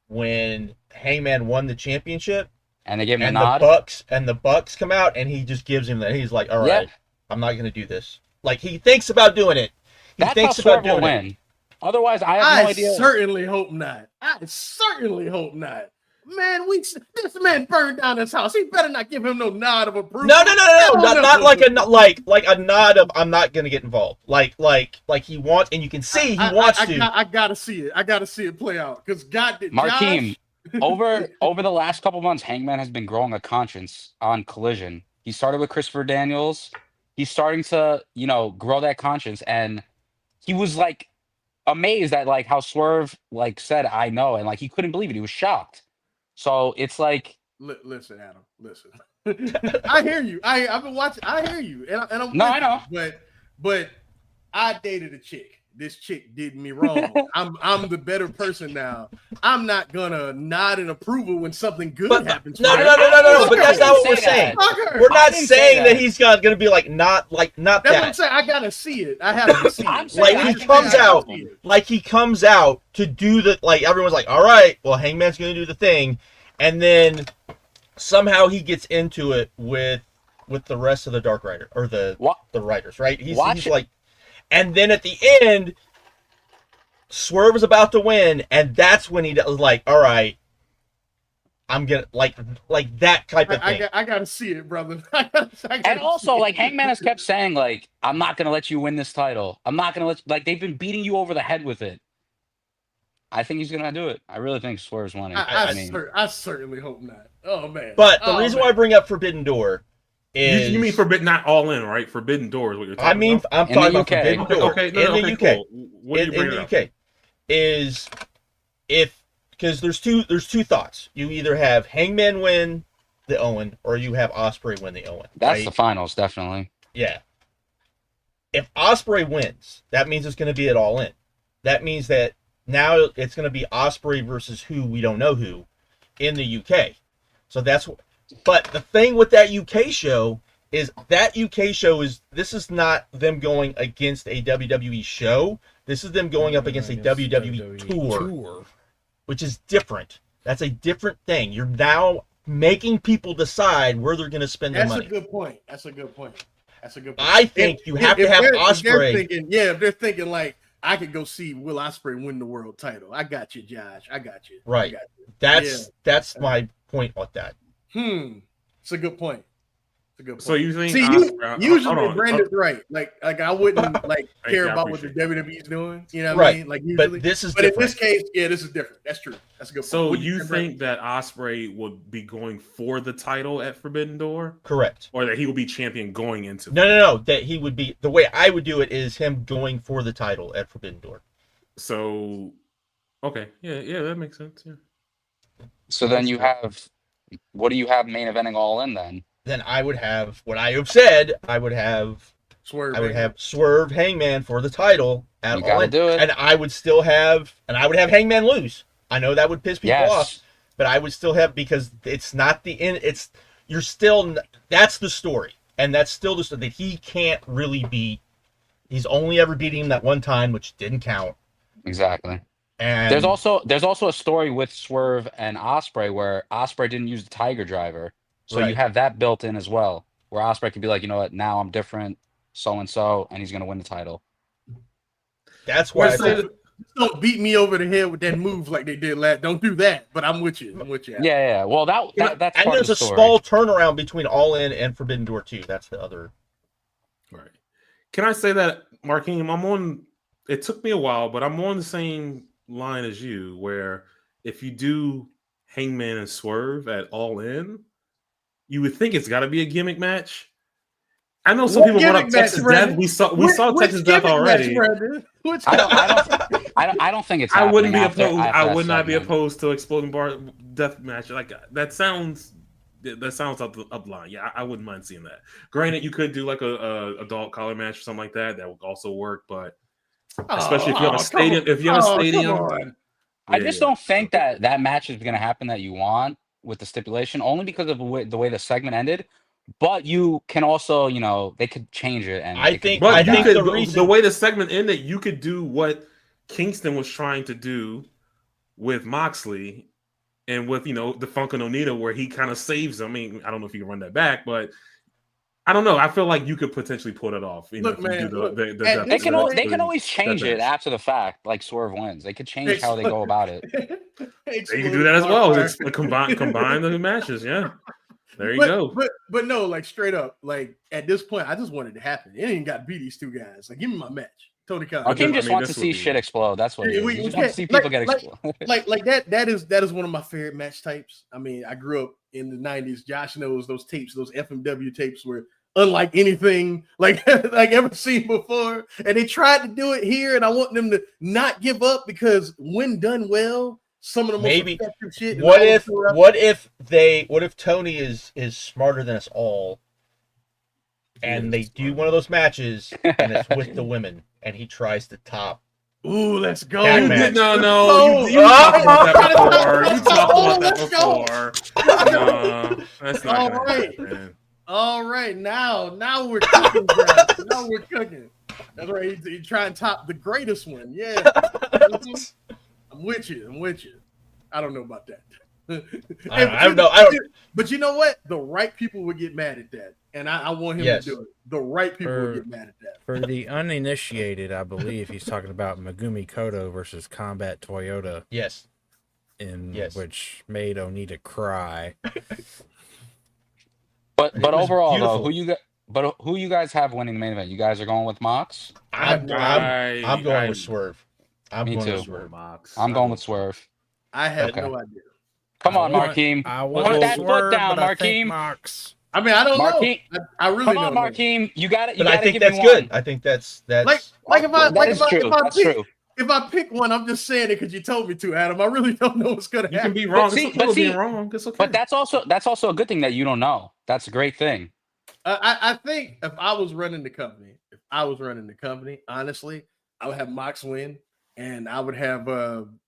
Speaker 2: when Hangman won the championship
Speaker 3: and they give him a nod.
Speaker 2: The Bucks come out and he just gives him that. He's like, all right, I'm not going to do this. Like he thinks about doing it.
Speaker 3: That's how Swerve will win. Otherwise, I have no idea.
Speaker 5: I certainly hope not. Man, this man burned down his house. He better not give him no nod of approval.
Speaker 2: No. Not like a nod of I'm not gonna get involved. Like he wants, and you can see he wants to.
Speaker 5: I gotta see it. I gotta see it play out. Because
Speaker 3: Markeem, over the last couple months, Hangman has been growing a conscience on Collision. He started with Christopher Daniels. He's starting to, grow that conscience, and he was like amazed at like how Swerve like said, "I know," and like he couldn't believe it. He was shocked. So it's like,
Speaker 5: listen, Adam, listen. I hear you. I've been watching. I hear you, and I'm
Speaker 3: I know.
Speaker 5: But I dated a chick. This chick did me wrong. I'm the better person now. I'm not gonna nod in approval when something good happens.
Speaker 2: No. But that's not what we're saying. We're not saying that he's gonna be like not that.
Speaker 5: That's what I'm saying. I gotta see it. I have to see it.
Speaker 2: Like he comes out to do the everyone's like, all right, well Hangman's gonna do the thing, and then somehow he gets into it with the rest of the Dark Rider or the writers, right? He's like. And then at the end, Swerve is about to win, and that's when he was like, all right, I'm gonna like that type of thing.
Speaker 5: I gotta see it, brother.
Speaker 3: And also, like Hangman has kept saying, like, I'm not gonna let you win this title. I'm not gonna let they've been beating you over the head with it. I think he's gonna do it. I really think Swerve's winning.
Speaker 5: I certainly hope not. Oh man.
Speaker 2: But the reason why I bring up Forbidden Door.
Speaker 4: You mean Forbidden, not All In, right? Forbidden Door is what you're talking about.
Speaker 2: I'm talking about Forbidden Door.
Speaker 4: Okay,
Speaker 2: in the UK.
Speaker 4: Cool. What do you bring
Speaker 2: in the UK is because there's two thoughts. You either have Hangman win the Owen or you have Ospreay win the Owen.
Speaker 3: That's the finals, definitely.
Speaker 2: Yeah. If Ospreay wins, that means it's going to be at All In. That means that now it's going to be Ospreay versus who we don't know who in the UK. So that's what. But the thing with that UK show is this is not them going against a WWE show. This is them going up against a WWE tour. which is different. That's a different thing. You're now making people decide where they're going to spend their money.
Speaker 5: That's a good point.
Speaker 2: I think you have to have Ospreay.
Speaker 5: If they're thinking like, I could go see Will Ospreay win the world title. I got you, Josh. I got you.
Speaker 2: Right. That's my point with that.
Speaker 5: It's a good point.
Speaker 4: So you think?
Speaker 5: Usually Brandon's right. Like I wouldn't care about what the WWE's doing. You know what I mean? Like usually,
Speaker 2: but
Speaker 5: in this case, this is different. That's true. That's a good point.
Speaker 4: So you think that Ospreay would be going for the title at Forbidden Door?
Speaker 2: Correct.
Speaker 4: Or that he will be champion going into?
Speaker 2: No. That he would be. The way I would do it is him going for the title at Forbidden Door.
Speaker 4: So, okay, yeah, that makes sense. Yeah.
Speaker 3: So then you have, what do you have main eventing All In then?
Speaker 2: Then I would have what I have said. I would have
Speaker 5: Swerve.
Speaker 2: I would have Swerve Hangman for the title at
Speaker 3: All In,
Speaker 2: do it. And I would still have, and I would have Hangman lose. I know that would piss people off, but I would still have, because it's not the end. It's that's the story, and that's still the story that he can't really beat. He's only ever beating him that one time, which didn't count.
Speaker 3: Exactly.
Speaker 2: And
Speaker 3: there's also a story with Swerve and Ospreay where Ospreay didn't use the Tiger Driver. So you have that built in as well, where Ospreay could be like, you know what, now I'm different, so-and-so, and he's going to win the title.
Speaker 2: That's why
Speaker 5: don't beat me over the head with that move like they did last. Don't do that, but I'm with you.
Speaker 3: Yeah. Well, that's
Speaker 2: and
Speaker 3: part
Speaker 2: there's
Speaker 3: of the
Speaker 2: a small turnaround between All In and Forbidden Door 2. That's the other.
Speaker 4: Right. Can I say that, Markeem, it took me a while, but I'm on the same line as you, where if you do Hangman and Swerve at All In, you would think it's got to be a gimmick match. I know some people brought up Texas Death. We saw Texas Death already.
Speaker 3: I don't think it's.
Speaker 4: I wouldn't be opposed. I would not be opposed to Exploding Bar Death match. Like that sounds up line. Yeah, I wouldn't mind seeing that. Granted, you could do like a adult collar match or something like that. That would also work, but especially if you have a stadium.
Speaker 3: I just don't think that match is going to happen that you want with the stipulation, only because of the way the segment ended. But you can also, they could change it, and
Speaker 2: I think
Speaker 4: the way the segment ended, you could do what Kingston was trying to do with Moxley and with the Funk and Onita, where he kind of saves him. I mean, I don't know if you can run that back, but I don't know. I feel like you could potentially pull it off.
Speaker 5: Look, man,
Speaker 3: they can always change it after the fact, like Swerve wins. They could change how they go about it.
Speaker 4: They can do that as well. It's combine the matches. Yeah. There you go.
Speaker 5: But no, like straight up, like at this point, I just wanted it to happen. It ain't got to be these two guys. Like, give me my match. Tony Khan.
Speaker 3: Akeem just wants to see shit explode. That's what it is. He just wants to see people get exploded.
Speaker 5: like that is one of my favorite match types. I mean, I grew up in the 90s. Josh knows those tapes, those FMW tapes were unlike anything like ever seen before. And they tried to do it here, and I want them to not give up, because when done well, some of the most effective shit.
Speaker 2: What if Tony is smarter than us all, and they do one of those matches, and it's with the women, and he tries to top.
Speaker 5: Ooh, let's go!
Speaker 4: No, you talked about that before. No, that's not
Speaker 5: all right. Happen, all right, now we're cooking, guys. Now we're cooking. That's right. He try and top the greatest one. Yeah. I'm with you. I don't know about that.
Speaker 2: I don't know.
Speaker 5: But you know what? The right people would get mad at that. And I want him to do it. The right people would get mad at that.
Speaker 6: For the uninitiated, I believe he's talking about Megumi Koto versus Combat Toyota.
Speaker 2: Yes.
Speaker 6: Which made Onita cry.
Speaker 3: But overall, though, who you guys have winning the main event? You guys are going with Mox?
Speaker 2: I'm going with Swerve.
Speaker 3: I'm going with Swerve.
Speaker 5: I have no idea.
Speaker 3: Come on, Markeem. Put that foot down, Markeem.
Speaker 5: I mean, I don't
Speaker 3: know.
Speaker 5: I really
Speaker 3: don't know. Markeem. You got it.
Speaker 2: But I think that's good. I think that's
Speaker 5: if I pick one, I'm just saying it because you told me to, Adam. I really don't know what's gonna happen.
Speaker 4: You can be wrong. It's okay.
Speaker 3: But that's also a good thing that you don't know. That's a great thing.
Speaker 5: I think if I was running the company, honestly, I would have Mox win, and I would have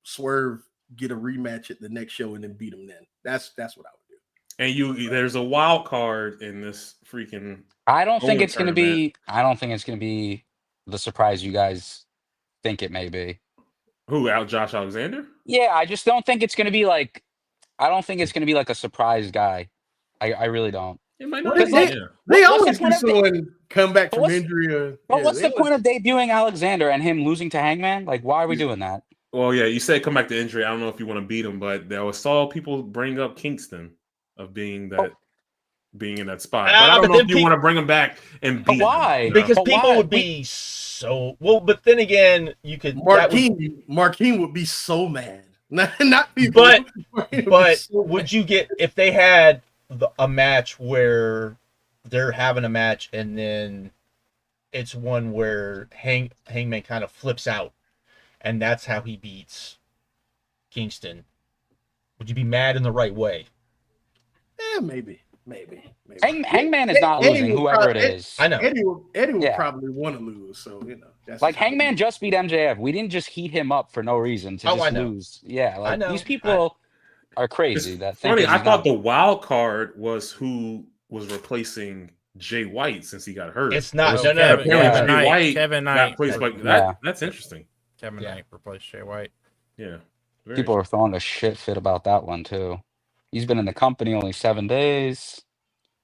Speaker 5: Swerve get a rematch at the next show and then beat him. Then that's what I would do.
Speaker 4: And there's a wild card in this freaking.
Speaker 3: I don't think it's going to be the surprise you guys think it may be.
Speaker 4: Who out? Josh Alexander?
Speaker 3: Yeah, I just don't think it's going to be like. I don't think it's going to be like a surprise guy. I really don't.
Speaker 4: It might
Speaker 5: Well,
Speaker 4: not.
Speaker 3: Because like,
Speaker 5: they
Speaker 3: what's
Speaker 5: always
Speaker 3: the point
Speaker 5: do
Speaker 3: of
Speaker 5: someone come back
Speaker 3: But
Speaker 5: from
Speaker 3: what's-
Speaker 5: injury. Or,
Speaker 3: but
Speaker 5: yeah,
Speaker 3: what's
Speaker 5: they
Speaker 3: the point
Speaker 5: always-
Speaker 3: of debuting Alexander and him losing to Hangman? Like, why are we doing that?
Speaker 4: Well, yeah, you said come back to injury. I don't know if you want to beat him, but I saw people bring up Kingston of being in that spot. But I don't know if you want to bring him back and
Speaker 3: But
Speaker 4: beat
Speaker 3: why?
Speaker 4: him.
Speaker 2: Because
Speaker 3: But
Speaker 2: people
Speaker 3: why?
Speaker 2: would be so well, but then again, you could
Speaker 5: Marquine would be so mad. Not people,
Speaker 2: but would you get if they had a match where they're having a match and then it's one where Hangman kind of flips out and that's how he beats Kingston? Would you be mad in the right way?
Speaker 5: Yeah, maybe.
Speaker 3: Hangman is not losing, whoever it is.
Speaker 2: I know.
Speaker 5: Eddie will
Speaker 3: Yeah.
Speaker 5: probably want to lose, so that's
Speaker 3: Like
Speaker 5: just how it
Speaker 3: Hangman
Speaker 5: is.
Speaker 3: just beat MJF. We didn't just heat him up for no reason to
Speaker 2: Oh,
Speaker 3: just
Speaker 2: I know.
Speaker 3: lose. Yeah,
Speaker 2: I
Speaker 3: like
Speaker 2: know.
Speaker 3: these people are crazy.
Speaker 4: It's
Speaker 3: That think
Speaker 4: funny.
Speaker 3: that
Speaker 4: I
Speaker 3: he's
Speaker 4: thought
Speaker 3: not-
Speaker 4: the wild card was who was replacing Jay White since he got hurt.
Speaker 2: It's not.
Speaker 6: Oh,
Speaker 2: No, no.
Speaker 6: Kevin-
Speaker 4: Apparently,
Speaker 3: Yeah.
Speaker 4: Jay
Speaker 6: Knight-
Speaker 4: White
Speaker 6: Kevin
Speaker 4: got
Speaker 6: Knight.
Speaker 4: placed by
Speaker 3: Yeah.
Speaker 4: That's interesting.
Speaker 6: Kevin
Speaker 2: Yeah.
Speaker 6: Knight replaced Jay White.
Speaker 4: Yeah. Very
Speaker 3: people are throwing a shit fit about that one too. He's been in the company only 7 days.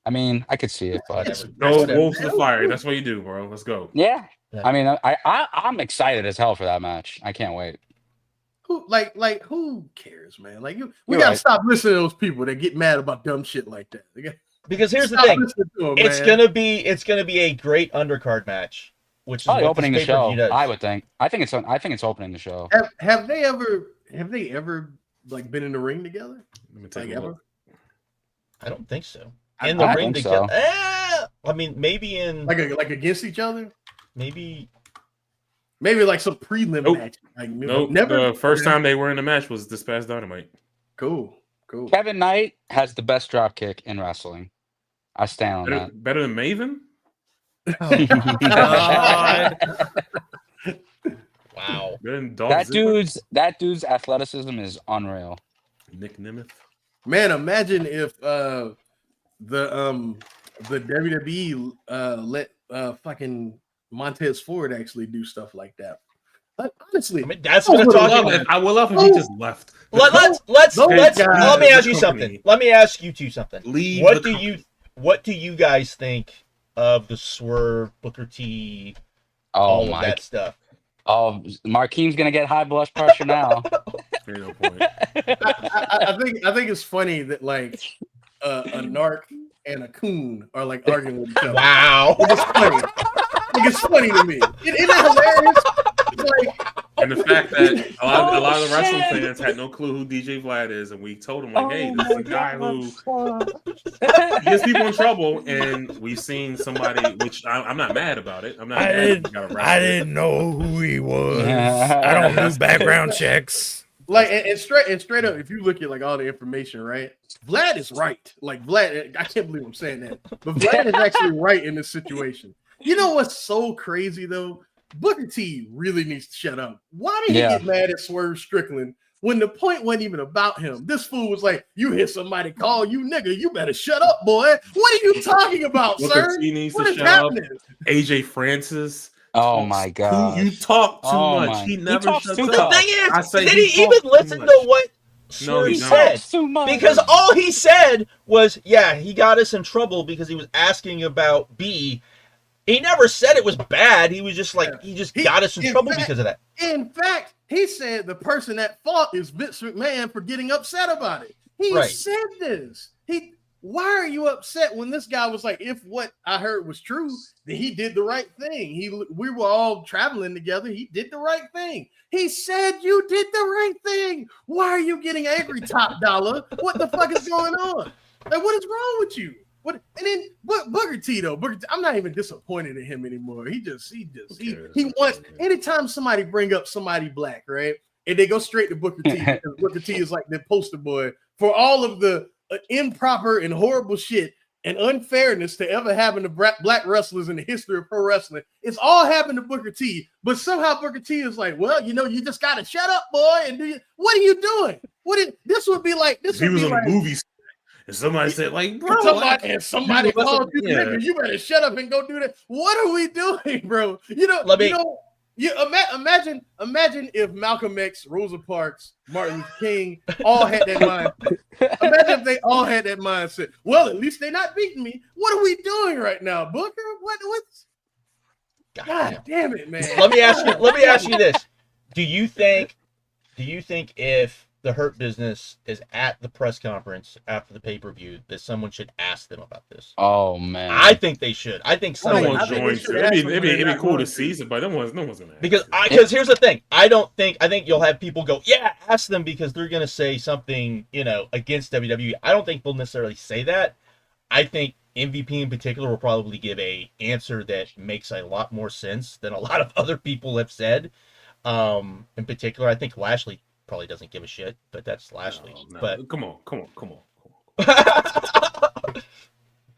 Speaker 3: I mean, I could see it, but
Speaker 2: Whatever.
Speaker 4: Go
Speaker 2: Whatever.
Speaker 4: wolves to the fire. That's what you do, bro. Let's go.
Speaker 3: yeah.
Speaker 2: Yeah.
Speaker 3: I mean, I'm excited as hell for that match. I can't wait.
Speaker 5: Who who cares, man? Like we
Speaker 3: You're
Speaker 5: gotta
Speaker 3: right.
Speaker 5: stop listening to those people that get mad about dumb shit like that.
Speaker 2: Because here's the
Speaker 5: Stop
Speaker 2: thing.
Speaker 5: listening to 'em,
Speaker 2: It's
Speaker 5: man.
Speaker 2: gonna be a great undercard match, which is
Speaker 3: Probably
Speaker 2: what
Speaker 3: opening the
Speaker 2: this pay-per-view
Speaker 3: show.
Speaker 2: does.
Speaker 3: I would think. I think it's opening the show.
Speaker 5: Have they ever like been in the ring together?
Speaker 4: Let me take
Speaker 5: Like
Speaker 4: a
Speaker 5: ever?
Speaker 4: look.
Speaker 2: I don't think so.
Speaker 5: I
Speaker 2: In the
Speaker 3: don't
Speaker 2: ring
Speaker 3: think
Speaker 2: together.
Speaker 3: so.
Speaker 2: I mean, maybe in
Speaker 5: Like against each other?
Speaker 2: maybe.
Speaker 5: Maybe like some prelim
Speaker 4: Nope.
Speaker 5: match. Like
Speaker 4: Nope.
Speaker 5: never.
Speaker 4: The first
Speaker 5: Okay.
Speaker 4: time they were in the match was this past Dynamite.
Speaker 5: Cool.
Speaker 3: Kevin Knight has the best drop kick in wrestling. I stand on that.
Speaker 4: Better than Maven?
Speaker 6: God.
Speaker 2: Wow.
Speaker 4: Better than Dolph
Speaker 3: That
Speaker 4: Ziggler?
Speaker 3: dude's athleticism is unreal.
Speaker 4: Nick Nemeth?
Speaker 5: Man, imagine if the WWE let fucking Montez Ford actually do stuff like that. But honestly,
Speaker 2: I mean, that's
Speaker 5: I
Speaker 2: what I'm
Speaker 5: would
Speaker 2: talking
Speaker 5: love
Speaker 2: about.
Speaker 5: it.
Speaker 4: I would love if he just left.
Speaker 2: Let's
Speaker 5: those
Speaker 2: let
Speaker 5: guys
Speaker 2: me
Speaker 5: in
Speaker 2: ask
Speaker 5: the
Speaker 2: you
Speaker 5: company.
Speaker 2: something. Let me ask you two something.
Speaker 4: Leave
Speaker 2: What
Speaker 4: the
Speaker 2: do you guys think of the Swerve, Booker T,
Speaker 3: Oh
Speaker 2: all of
Speaker 3: my!
Speaker 2: that stuff?
Speaker 3: Oh, Marquinhos gonna get high blood pressure now.
Speaker 4: Ain't no point.
Speaker 5: I think it's funny that like a narc and a coon are like arguing with each other.
Speaker 2: Wow.
Speaker 5: It's funny. Like, it's funny to me. Isn't that hilarious? It's like,
Speaker 4: And the fact that a lot of the wrestling
Speaker 3: shit.
Speaker 4: fans had no clue who DJ Vlad is, and we told them like, "Hey, this is a guy who gets people in trouble," and we've seen somebody, which I'm not mad about it. I'm not.
Speaker 6: I
Speaker 4: mad that
Speaker 6: didn't.
Speaker 4: he got
Speaker 6: I
Speaker 4: arrested.
Speaker 6: didn't know who he was. I don't do background checks.
Speaker 5: like, and straight up, if you look at like all the information, right? Vlad is right. Like Vlad, I can't believe I'm saying that, but Vlad is actually right in this situation. You know what's so crazy though? Booker T really needs to shut up. Why did he
Speaker 3: Yeah.
Speaker 5: get mad at Swerve Strickland when the point wasn't even about him? This fool was like, "You hear somebody call you nigga, you better shut up, boy. What are you talking about,
Speaker 4: Booker
Speaker 5: sir?
Speaker 4: T needs
Speaker 5: What
Speaker 4: to
Speaker 5: is
Speaker 4: shut up.
Speaker 5: happening?"
Speaker 4: AJ Francis.
Speaker 3: Oh
Speaker 4: talks
Speaker 3: my
Speaker 4: too-
Speaker 3: god!
Speaker 4: You talk too
Speaker 3: Oh
Speaker 4: much.
Speaker 3: my-
Speaker 4: He
Speaker 3: he
Speaker 4: never
Speaker 3: talks
Speaker 4: shuts
Speaker 3: too
Speaker 4: up.
Speaker 2: The
Speaker 3: much.
Speaker 2: thing is,
Speaker 4: I say
Speaker 2: did
Speaker 4: he
Speaker 2: he even
Speaker 4: talks too
Speaker 2: listen
Speaker 4: much.
Speaker 2: to what
Speaker 4: No,
Speaker 2: Swerve
Speaker 4: he don't.
Speaker 2: said?
Speaker 3: Too much.
Speaker 2: Because all he said was, yeah, he got us in trouble because he was asking about B. He never said it was bad. He was just like, he just got us in trouble because of that.
Speaker 5: In fact, he said the person at fault is Vince McMahon for getting upset about it. He
Speaker 2: Right.
Speaker 5: said this. Why are you upset when this guy was like, if what I heard was true, then he did the right thing. We were all traveling together. He did the right thing. He said you did the right thing. Why are you getting angry, Top Dollar? What the fuck is going on? Like, what is wrong with you? What? And then Booker T though, I'm not even disappointed in him anymore. He wants anytime somebody bring up somebody black, right? And they go straight to Booker T because Booker T is like the poster boy for all of the improper and horrible shit and unfairness to ever happen to black wrestlers in the history of pro wrestling. It's all happened to Booker T, but somehow Booker T is like, well, you just gotta shut up, boy, and what are you doing? This would be like
Speaker 4: He was on a movie, and somebody said, like, bro,
Speaker 5: somebody called you, nigga, you better shut up and go do that. What are we doing, bro? Imagine if Malcolm X, Rosa Parks, Martin Luther King all had that mindset. Imagine if they all had that mindset. Well, at least they're not beating me. What are we doing right now, Booker? What's God damn it, man.
Speaker 2: Let me ask you this. Do you think if the Hurt Business is at the press conference after the pay-per-view that someone should ask them about this?
Speaker 3: Oh man,
Speaker 2: I think they should. I think someone
Speaker 4: Someone's going to. It'd be cool to see it, but no one's gonna ask
Speaker 2: because here's the thing. I think you'll have people go, yeah, ask them because they're gonna say something, against WWE. I don't think they'll necessarily say that. I think MVP in particular will probably give a answer that makes a lot more sense than a lot of other people have said. In particular, I think Lashley probably doesn't give a shit, but that's Lashley.
Speaker 4: No.
Speaker 2: But
Speaker 4: come on.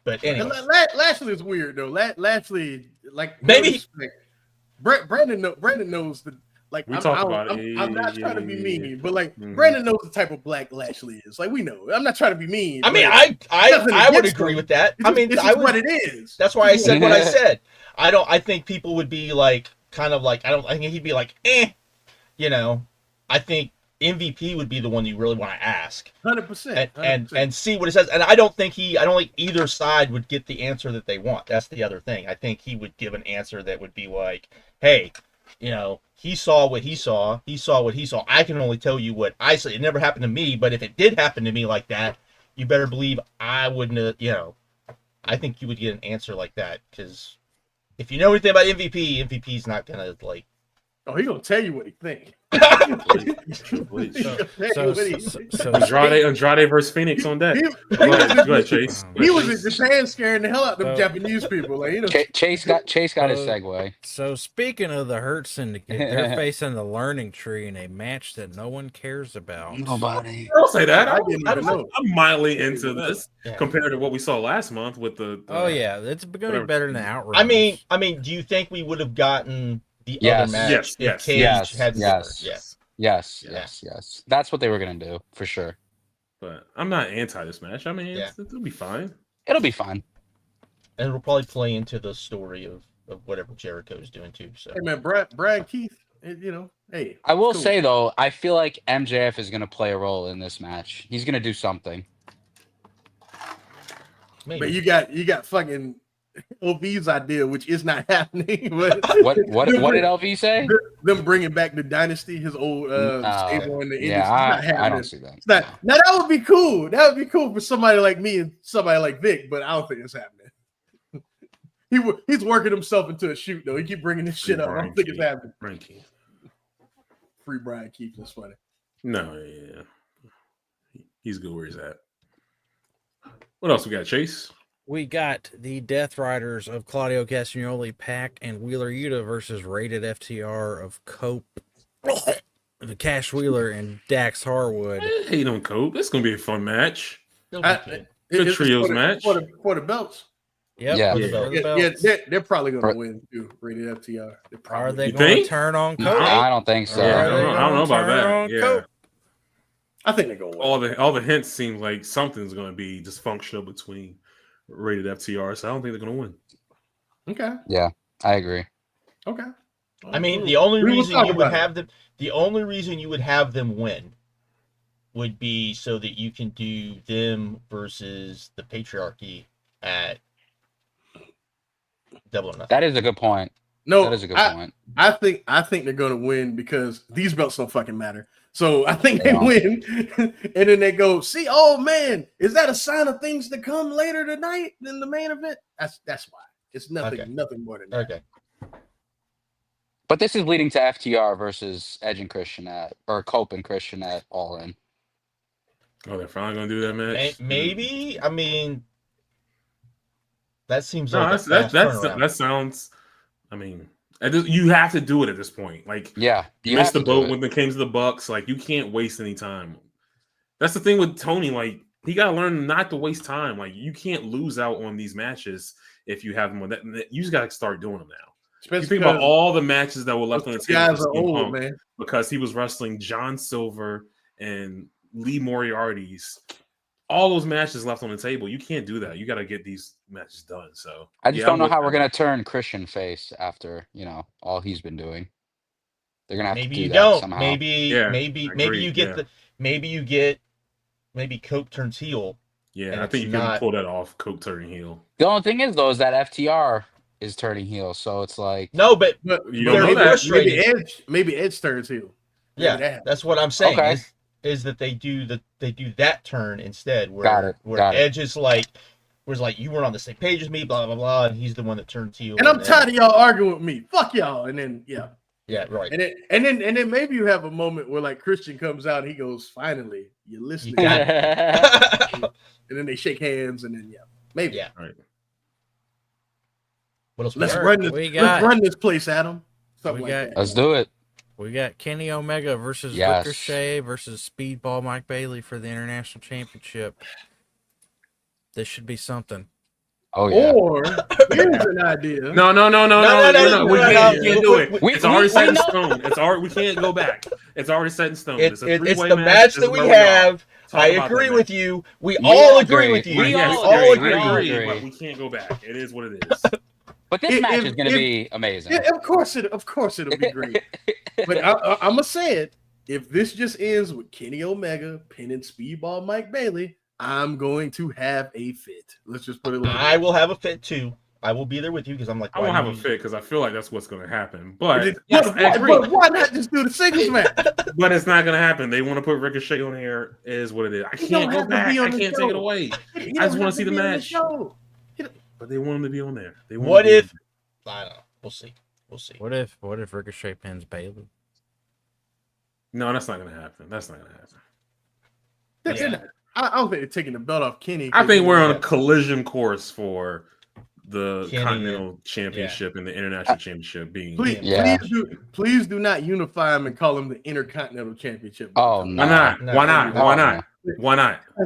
Speaker 2: But anyway,
Speaker 5: Lashley is weird though. Lashley, like
Speaker 2: maybe
Speaker 5: Brandon knows the like.
Speaker 4: We talked about it.
Speaker 5: I'm not trying to be mean, but like Brandon knows the type of black Lashley is. Like we know. I'm not trying to be mean.
Speaker 2: I mean, I would agree with that. I mean,
Speaker 5: this is what it is.
Speaker 2: That's why I said what I said. I think people would be like, kind of like, I think he'd be like, I think MVP would be the one you really want to ask
Speaker 5: 100%,
Speaker 2: and see what it says. And I don't think either side would get the answer that they want. That's the other thing. I think he would give an answer that would be like, hey, he saw what he saw. He saw what he saw. I can only tell you what I saw. It never happened to me, but if it did happen to me like that, you better believe I wouldn't have, I think you would get an answer like that. Because if you know anything about MVP's not going to, like,
Speaker 5: oh, he's going to tell you what he thinks.
Speaker 4: So Andrade versus Phoenix on that. Go ahead, Chase.
Speaker 5: He was in Japan scaring the hell out of them Japanese people. Like,
Speaker 3: Chase got his segue.
Speaker 6: So speaking of the Hurt Syndicate, they're facing the Learning Tree in a match that no one cares about.
Speaker 3: Nobody.
Speaker 4: I'll say that.
Speaker 5: I'm
Speaker 4: mildly into this compared to what we saw last month with the.
Speaker 6: It's going to be better than the Outrage.
Speaker 2: I mean, do you think we would have gotten the other match?
Speaker 3: Yes. That's what they were gonna do for sure.
Speaker 4: But I'm not anti this match. I mean, it'll be fine.
Speaker 3: It'll be fine,
Speaker 2: and it'll probably play into the story of whatever Jericho's doing too. So,
Speaker 5: hey man, Brian Keith, hey.
Speaker 3: I will say though, I feel like MJF is gonna play a role in this match. He's gonna do something.
Speaker 2: Maybe.
Speaker 5: But you got fucking LV's idea, which is not happening. But
Speaker 3: what did LV say?
Speaker 5: Them bringing back the Dynasty, his old stable in the Indies.
Speaker 3: I don't see that.
Speaker 5: Now that would be cool. That would be cool for somebody like me and somebody like Vic, but I don't think it's happening. He's working himself into a shoot though. He keep bringing this shit up. I don't think it's happening. Free Brian Keith. That's funny.
Speaker 4: No, he's good where he's at. What else we got, Chase?
Speaker 6: We got the Death Riders of Claudio Castagnoli, Pac, and Wheeler Yuta versus Rated FTR of Cope, the Cash Wheeler, and Dax Harwood.
Speaker 4: Hate on Cope. This is gonna be a fun match.
Speaker 2: Good
Speaker 4: trios match
Speaker 5: for the belts.
Speaker 6: Yep,
Speaker 5: yeah, they're probably gonna win too. Rated FTR.
Speaker 6: Are they going to turn on Cope?
Speaker 3: No, I don't think so.
Speaker 4: I don't know about that. Yeah.
Speaker 5: I think they're gonna win.
Speaker 4: All the hints seem like something's gonna be dysfunctional between Rated FTR, so I don't think they're gonna win.
Speaker 5: Okay.
Speaker 3: Yeah, I agree.
Speaker 5: Okay.
Speaker 2: I mean, the only reason you would have them win would be so that you can do them versus the Patriarchy at Double or Nothing.
Speaker 3: That is a good point.
Speaker 5: No,
Speaker 3: that is a good point.
Speaker 5: I think they're gonna win because these belts don't fucking matter. So I think they win, and then they go, see, oh man, is that a sign of things to come later tonight in the main event? That's why. It's nothing more than that.
Speaker 2: Okay.
Speaker 3: But this is leading to FTR versus Edge and Christian or Cope and Christian at All In.
Speaker 4: Oh, they're finally gonna do that match.
Speaker 2: Maybe. I mean, that seems
Speaker 4: that sounds. I mean. You have to do it at this point. Like,
Speaker 3: you
Speaker 4: missed the boat when it came to the Bucks. Like, you can't waste any time. That's the thing with Tony. Like, he got to learn not to waste time. Like, you can't lose out on these matches if you have them on that. You just got to start doing them now. Especially you think about all the matches that were left on the table.
Speaker 5: Guys are old, man.
Speaker 4: Because he was wrestling John Silver and Lee Moriarty's. All those matches left on the table. You can't do that. You got to get these matches done. So
Speaker 3: I just don't know how we're gonna turn Christian face after all he's been doing. They're gonna have
Speaker 2: Maybe
Speaker 3: to do
Speaker 2: you
Speaker 3: that
Speaker 2: don't.
Speaker 3: somehow.
Speaker 2: Maybe you get maybe Coke turns heel.
Speaker 4: Yeah, I think you can pull that off. Coke turning heel.
Speaker 3: The only thing is though is that FTR is turning heel, so it's like
Speaker 2: no, but
Speaker 4: you don't know that.
Speaker 5: Maybe Edge turns heel.
Speaker 2: Yeah, that's what I'm saying.
Speaker 3: Okay.
Speaker 2: Is that they do that turn instead where
Speaker 3: Got it.
Speaker 2: Edge is like you weren't on the same page as me, blah blah blah, and he's the one that turns heel.
Speaker 5: And I'm tired of y'all arguing with me. Fuck y'all. And then
Speaker 2: yeah, right.
Speaker 5: And then maybe you have a moment where like Christian comes out and he goes, "Finally, you're listening." And then they shake hands, and then maybe.
Speaker 2: Yeah.
Speaker 4: Right.
Speaker 2: What else?
Speaker 5: Let's run this place, Adam. Something like that.
Speaker 3: Let's do it.
Speaker 6: We got Kenny Omega versus Ricochet versus Speedball Mike Bailey for the International Championship. This should be something.
Speaker 3: Oh yeah.
Speaker 5: Or here's an idea.
Speaker 4: No. We can't do it. It's already set in stone. We can't go back. It's already set in stone.
Speaker 2: It's the match that we have. I agree with you. We all agree with you.
Speaker 3: We all agree.
Speaker 4: But we can't go back. It is what it is.
Speaker 3: But this match is going to be amazing.
Speaker 5: Of course it'll be great. But I'm gonna say it. If this just ends with Kenny Omega pinning Speedball Mike Bailey, I'm going to have a fit. Let's just put it like that.
Speaker 2: I will have a fit too. I will be there with you because I'm like,
Speaker 4: I won't have a fit because I feel like that's what's going to happen. But
Speaker 5: but why not just do the singles match?
Speaker 4: But it's not going to happen. They want to put Ricochet on here. Is what it is. I can't go back. I can't take it away. I just want to see the match. But they want him to be on there.
Speaker 2: What if? I don't know. We'll see.
Speaker 6: What if Ricochet pins Bailey?
Speaker 4: No, that's not going to happen.
Speaker 5: I don't think they're taking the belt off Kenny.
Speaker 4: I think we're on a collision course for the Continental Championship and the International Championship being.
Speaker 5: Please do not unify them and call them the Intercontinental Championship.
Speaker 3: Oh no!
Speaker 4: Why not?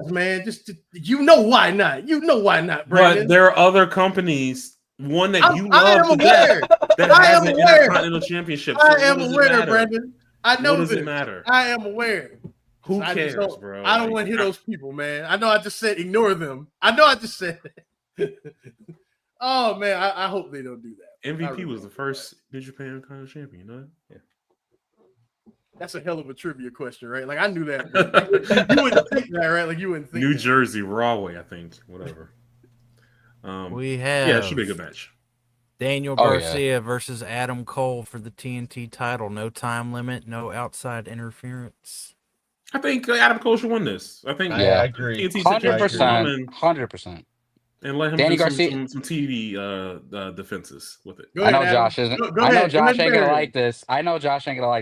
Speaker 5: Man, just why not? Why not, Brandon?
Speaker 4: But there are other companies. One that you love to death that has an Intercontinental Championship.
Speaker 5: I am aware, Brandon. I know
Speaker 4: what does it matter?
Speaker 5: I am aware.
Speaker 4: Who cares, bro?
Speaker 5: I don't want to hear those people, man. I know I just said ignore them. I know I just said it. Oh, man, I hope they don't do that.
Speaker 4: MVP was the first New Japan Intercontinental Champion, you know? Yeah.
Speaker 5: That's a hell of a trivia question, right? Like, I knew that. You wouldn't think that, right? Like, you wouldn't think
Speaker 4: New Jersey, Rawway, I think. Whatever.
Speaker 6: We have...
Speaker 4: Yeah, it should be a good match.
Speaker 6: Daniel Garcia versus Adam Cole for the TNT title. No time limit, no outside interference.
Speaker 4: I think Adam Cole should win this. I think
Speaker 2: I agree.
Speaker 3: 100%.
Speaker 4: And let him
Speaker 3: Danny
Speaker 4: do
Speaker 3: Garcia.
Speaker 4: some TV defenses with it.
Speaker 3: I know Josh isn't. I know Josh ain't gonna like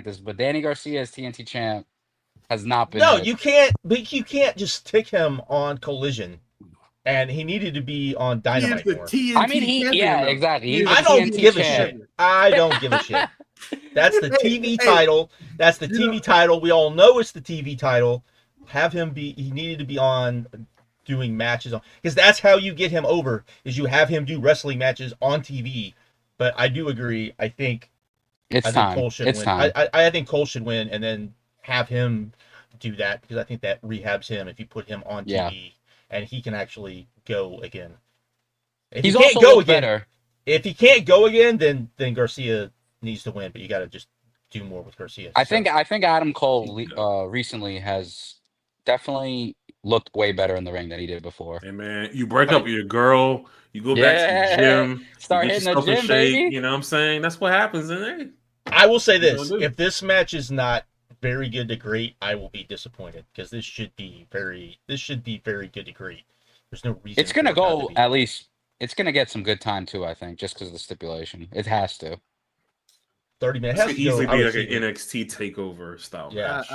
Speaker 3: this. But Danny Garcia as TNT champ has not been.
Speaker 2: No, you can't. But you can't just stick him on Collision, and he needed to be on Dynamite more.
Speaker 3: Exactly.
Speaker 2: I don't give a shit. I don't give a shit. That's the TV title. That's the TV title. We all know it's the TV title. Have him be. He needed to be on doing matches on, because that's how you get him over. Is you have him do wrestling matches on TV. But I do agree. I think
Speaker 3: time.
Speaker 2: Cole should win. I think Cole should win, and then have him do that, because I think that rehabs him if you put him on TV and he can actually go again. If
Speaker 3: He's
Speaker 2: he can't
Speaker 3: also
Speaker 2: go again,
Speaker 3: better.
Speaker 2: If he can't go again, then Garcia needs to win. But you got to just do more with Garcia.
Speaker 3: I think Adam Cole recently has definitely looked way better in the ring than he did before.
Speaker 4: Hey man, you break up with your girl, you go back to the gym,
Speaker 3: start hitting the gym, baby.
Speaker 4: You know what I'm saying? That's what happens in there.
Speaker 2: I will say this: if this match is not very good to great, I will be disappointed, because this should be very good to great. There's no reason.
Speaker 3: It's gonna go at least. It's gonna get some good time too, I think, just because of the stipulation. It has to.
Speaker 2: 30 minutes.
Speaker 4: It could easily be like an NXT takeover style match.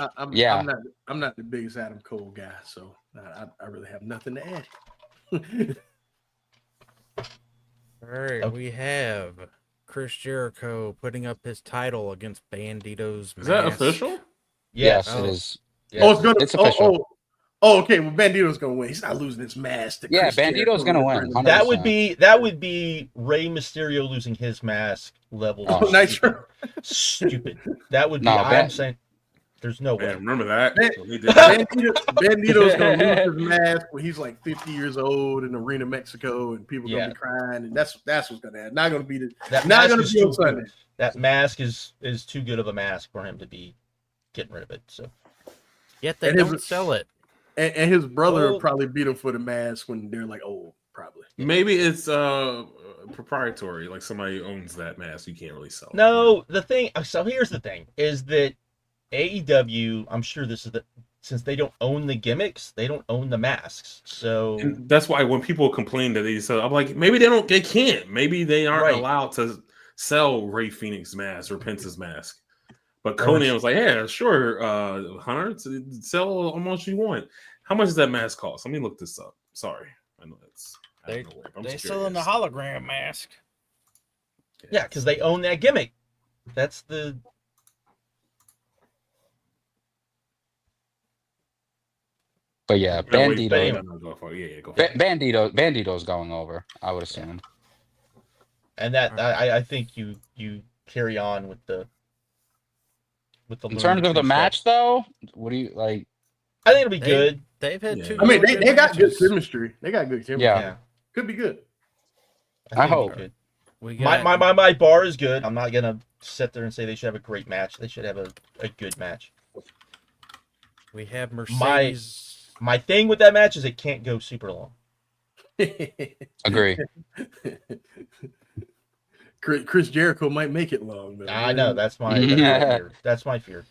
Speaker 5: I'm not the biggest Adam Cole guy, so I really have nothing to add.
Speaker 6: All right, we have Chris Jericho putting up his title against Bandito's Mask.
Speaker 4: Is that official?
Speaker 3: Yes, it is.
Speaker 5: Yes.
Speaker 3: It's official.
Speaker 5: Okay. Well, Bandito's gonna win. He's not losing his mask.
Speaker 3: Bandito's gonna win. 100%.
Speaker 2: That would be Rey Mysterio losing his mask level.
Speaker 5: Oh, Nitro.
Speaker 2: Stupid. That would be. I'm saying There's no way.
Speaker 4: Man, remember that?
Speaker 5: Bandito's gonna lose his mask when he's like 50 years old in Arena, Mexico, and people gonna be crying, and that's what's gonna happen. Not gonna be on Sunday.
Speaker 2: That mask is too good of a mask for him to be getting rid of it. So
Speaker 6: yet they don't sell it.
Speaker 5: And his brother will probably beat him for the mask when they're like old, probably.
Speaker 4: Maybe it's proprietary, like somebody owns that mask. You can't really sell it.
Speaker 2: No, so here's the thing, is that AEW, I'm sure this is since they don't own the gimmicks, they don't own the masks. So
Speaker 4: and that's why when people complain that they sell, I'm like, maybe they can't. Maybe they aren't allowed to sell Ray Phoenix mask or Pence's mask. But Conan was like, yeah, sure, Hunter, sell how much you want. How much does that mask cost? Let me look this up. Sorry. I know that's
Speaker 6: they selling the hologram mask.
Speaker 2: Yeah, because they own that gimmick. That's the
Speaker 3: But yeah, Bandito.
Speaker 4: Bandito.
Speaker 3: Bandito's going over, I would assume.
Speaker 2: And that I think you carry on with the
Speaker 3: in terms of the match though, what do you like?
Speaker 2: I think it'll be good.
Speaker 6: They've had two.
Speaker 5: I mean, they got good chemistry. They got good chemistry.
Speaker 3: Yeah.
Speaker 5: Could be good.
Speaker 3: I hope.
Speaker 2: My bar is good. I'm not gonna sit there and say they should have a great match. They should have a good match.
Speaker 6: We have Mercedes.
Speaker 2: My thing with that match is it can't go super long.
Speaker 3: Agree.
Speaker 5: Chris Jericho might make it long. Though.
Speaker 2: I know that's my fear. That's my fear.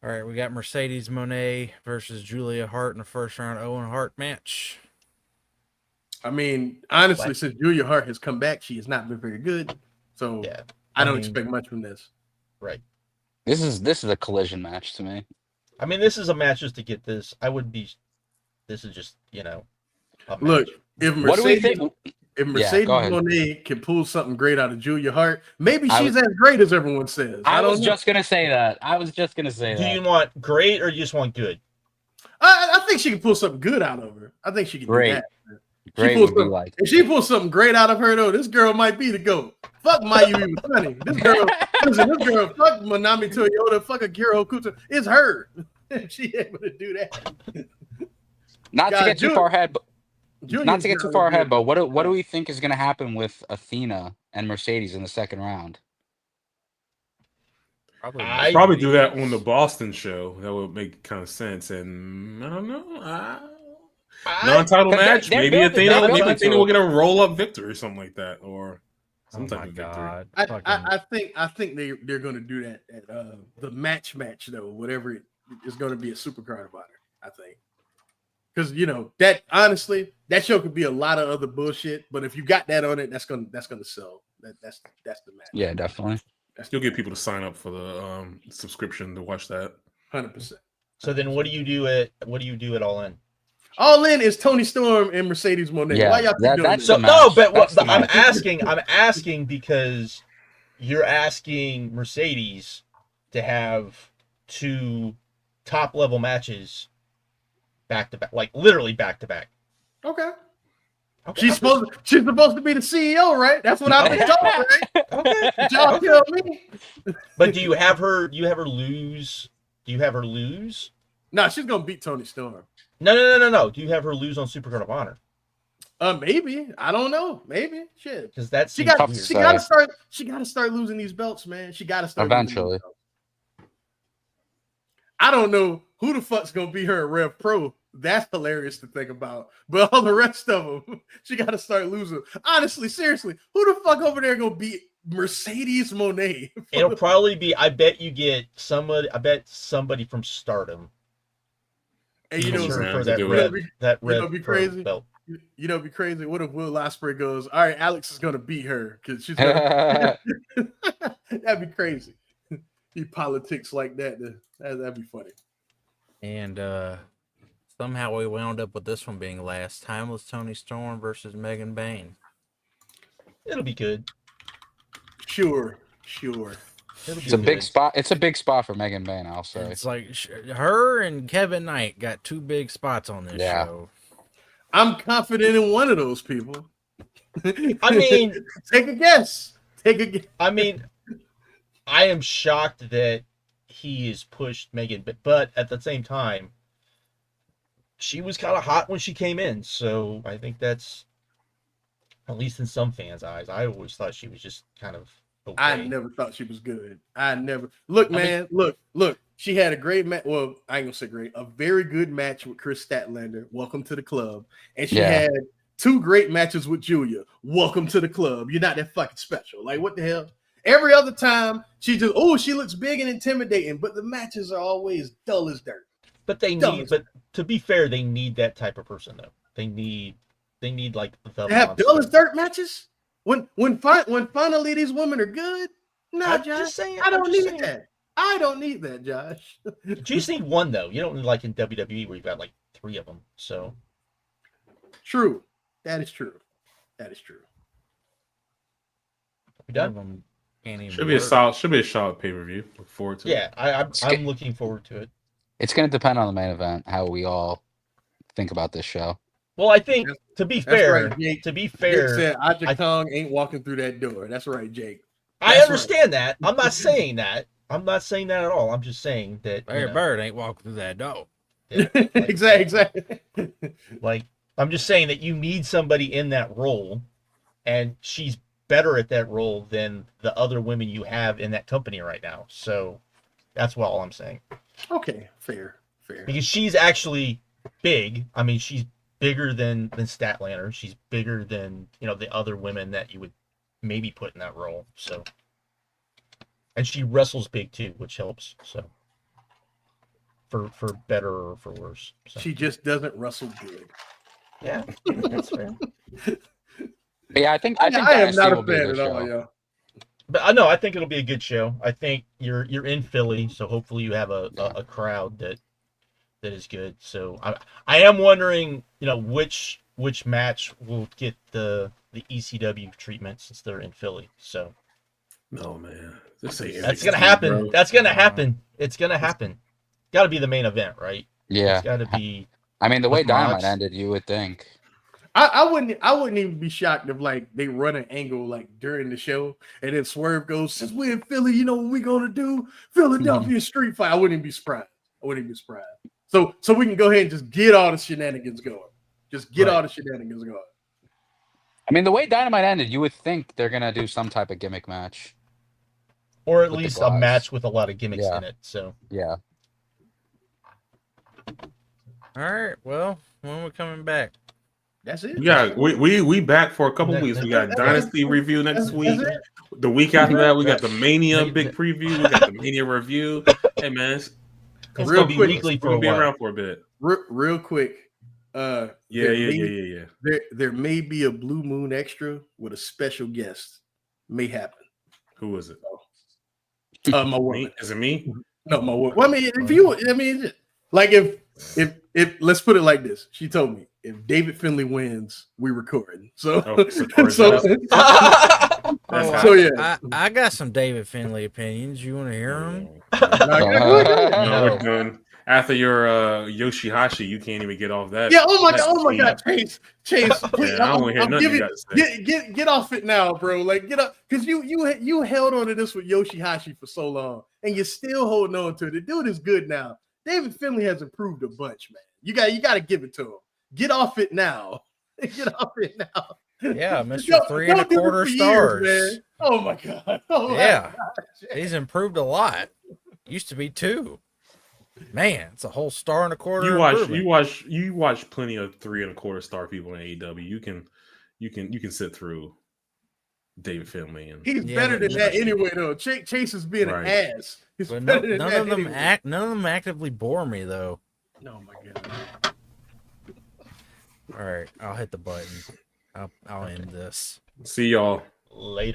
Speaker 6: All right, we got Mercedes Moné versus Julia Hart in the first round Owen Hart match.
Speaker 5: I mean, honestly, since Julia Hart has come back, she has not been very good. So I don't expect much from this.
Speaker 2: Right.
Speaker 3: This is a collision match to me.
Speaker 2: I mean, this is a match just to get this. This is just,
Speaker 5: look, if Mercedes
Speaker 3: Yeah,
Speaker 5: Moné can pull something great out of Julia Hart, maybe she's as great as everyone says.
Speaker 3: I was just gonna say that. Do
Speaker 2: you want great or you just want good?
Speaker 5: I think she can pull something good out of her. I think she can do that.
Speaker 3: Great would be like.
Speaker 5: If she pulls something great out of her, though, this girl might be the GOAT. Fuck Mayumi Funny. This girl, fuck Manami Toyota, fuck Akira Hokuto. It's her. She able to do that.
Speaker 3: Not to get too far ahead, but what do we think is going to happen with Athena and Mercedes in the second round?
Speaker 4: Probably do that on the Boston show. That would make kind of sense. And I don't know. Non-title match. Maybe Athena will get a roll-up victory or something like that, or some type of victory.
Speaker 5: I think they're going to do that at the match though. Whatever it is going to be a Supercard of Honor. I think. Because that honestly, that show could be a lot of other bullshit, but if you got that on it, that's gonna sell. That's the match.
Speaker 3: Yeah, definitely.
Speaker 4: You'll get people to sign up for the subscription to watch that.
Speaker 5: 100%.
Speaker 2: So then, what do you do at All In?
Speaker 5: All In is Tony Storm and Mercedes Moné.
Speaker 3: Yeah,
Speaker 5: why y'all keep doing that?
Speaker 2: So no, but I'm asking because you're asking Mercedes to have two top level matches back to back, like literally back to back.
Speaker 5: Okay. She's supposed to be the CEO, right? That's what I've been told, right?
Speaker 2: Okay.
Speaker 5: Y'all tell me.
Speaker 2: But do you have her lose? No,
Speaker 5: she's gonna beat Tony Storm.
Speaker 2: No. Do you have her lose on Supercard of Honor?
Speaker 5: Maybe. I don't know. Maybe. Shit.
Speaker 2: Because
Speaker 5: she gotta start losing these belts, man. She gotta start
Speaker 3: eventually.
Speaker 5: I don't know who the fuck's gonna be her Rev Pro. That's hilarious to think about. But all the rest of them, she got to start losing. Honestly, seriously, who the fuck over there gonna beat Mercedes Moné?
Speaker 2: It'll probably be. I bet you get somebody. I bet somebody from Stardom.
Speaker 5: And
Speaker 2: for that red
Speaker 5: be crazy.
Speaker 2: Belt.
Speaker 5: Be crazy. What if Will Ospreay goes? All right, Alex is gonna beat her because she's gonna. That'd be crazy. He politics like that. That'd be funny.
Speaker 6: And somehow we wound up with this one being last. Timeless Tony Storm versus Megan Bayne.
Speaker 2: It'll be good.
Speaker 5: Sure.
Speaker 3: It's a big spot. It's a big spot for Megan Bayne, I'll say.
Speaker 6: It's like her and Kevin Knight got two big spots on this show.
Speaker 5: I'm confident in one of those people.
Speaker 2: I mean,
Speaker 5: take a guess.
Speaker 2: I mean, I am shocked that he has pushed Megan, but at the same time, she was kind of hot when she came in. So I think that's, at least in some fans' eyes, I always thought she was just kind of okay.
Speaker 5: I never thought she was good. Look, man, look. She had a great match. Well, I ain't gonna say great, a very good match with Chris Statlander. Welcome to the club. And she had 2 great matches with Julia. Welcome to the club. You're not that fucking special. Like, what the hell? Every other time she just, she looks big and intimidating, but the matches are always dull as dirt.
Speaker 2: But to be fair, they need that type of person though. They need like the.
Speaker 5: They have dull as dirt matches. When finally these women are good. No, Josh. I don't need that. I don't need that, Josh.
Speaker 2: You just need one though. You don't need like in WWE where you've got like 3 of them. So
Speaker 5: true. That is true.
Speaker 2: We done?
Speaker 4: Should be a solid pay-per-view. Look forward to it.
Speaker 2: Yeah, I'm looking forward to it.
Speaker 3: It's going to depend on the main event, how we all think about this show.
Speaker 2: Well, I think to be fair,
Speaker 5: Jake said Ajak Kong ain't walking through that door. That's right, Jake.
Speaker 2: I understand that. I'm not saying that. I'm not saying that at all. I'm just saying that
Speaker 6: Larry Bird ain't walking through that door.
Speaker 2: Yeah,
Speaker 5: exactly.
Speaker 2: Like, I'm just saying that you need somebody in that role, and she's better at that role than the other women you have in that company right now. So that's all I'm saying.
Speaker 5: Okay, fair.
Speaker 2: Because she's actually big. I mean, she's bigger than Statlander. She's bigger than, the other women that you would maybe put in that role. So, and she wrestles big too, which helps. So, for better or for worse. So.
Speaker 5: She just doesn't wrestle good.
Speaker 2: Yeah, that's fair.
Speaker 3: Yeah, I think
Speaker 5: I am not a fan at all. Yeah.
Speaker 2: But I know, I think it'll be a good show. I think you're in Philly, so hopefully you have a crowd that is good. So I am wondering, which match will get the ECW treatment since they're in Philly. So
Speaker 4: no, man,
Speaker 2: that's gonna happen. Bro. That's gonna happen. It's gonna happen. Got to be the main event, right?
Speaker 3: Yeah,
Speaker 2: it's got to be.
Speaker 3: I mean, the way Dynamite ended, you would think.
Speaker 5: I wouldn't even be shocked if like they run an angle like during the show and then Swerve goes, since we're in Philly, what we're gonna do? Philadelphia street fight. I wouldn't be surprised. So we can go ahead and just get all the shenanigans going. All the shenanigans going.
Speaker 3: I mean, the way Dynamite ended, you would think they're gonna do some type of gimmick match.
Speaker 2: Or at least a match with a lot of gimmicks in it. So
Speaker 3: yeah.
Speaker 6: All right. Well, when we're coming back?
Speaker 5: That's it.
Speaker 4: Yeah, we back for a couple weeks. We got Dynasty review next week. The week after that, we got the Mania big preview. We got the Mania review. Hey man, it's
Speaker 2: gonna be weekly for a while.
Speaker 4: Be around for a bit.
Speaker 5: Real quick.
Speaker 4: Yeah.
Speaker 5: There may be a Blue Moon extra with a special guest. May happen.
Speaker 4: Who is it?
Speaker 5: My woman.
Speaker 4: Is it me?
Speaker 5: No, my woman. Well, if let's put it like this. She told me if David Finlay wins, we record. So yeah.
Speaker 6: I got some David Finlay opinions. You want to hear them?
Speaker 4: No, we're done. After your Yoshihashi, you can't even get off that.
Speaker 5: Yeah. Oh my God, Chase. Please,
Speaker 4: I don't want to hear nothing you got to say.
Speaker 5: Get off it now, bro. Like get up, because you held on to this with Yoshihashi for so long, and you're still holding on to it. The dude is good now. David Finlay has improved a bunch, man. You got to give it to him. Get off it now. Get off it now.
Speaker 6: Yeah, Mr. 3 1/4 stars.
Speaker 5: Man. Oh my God.
Speaker 6: God. He's improved a lot. Used to be 2. Man, it's a whole 1.25 stars.
Speaker 4: You watch plenty of 3 1/4 star people in AEW. You can sit through David Finlay, and
Speaker 5: he's better than that anyway. Though Chase is being an ass.
Speaker 6: But none of them actively bore me though.
Speaker 5: Oh my God.
Speaker 6: All right, I'll hit the button. I'll end this.
Speaker 4: See y'all
Speaker 2: later.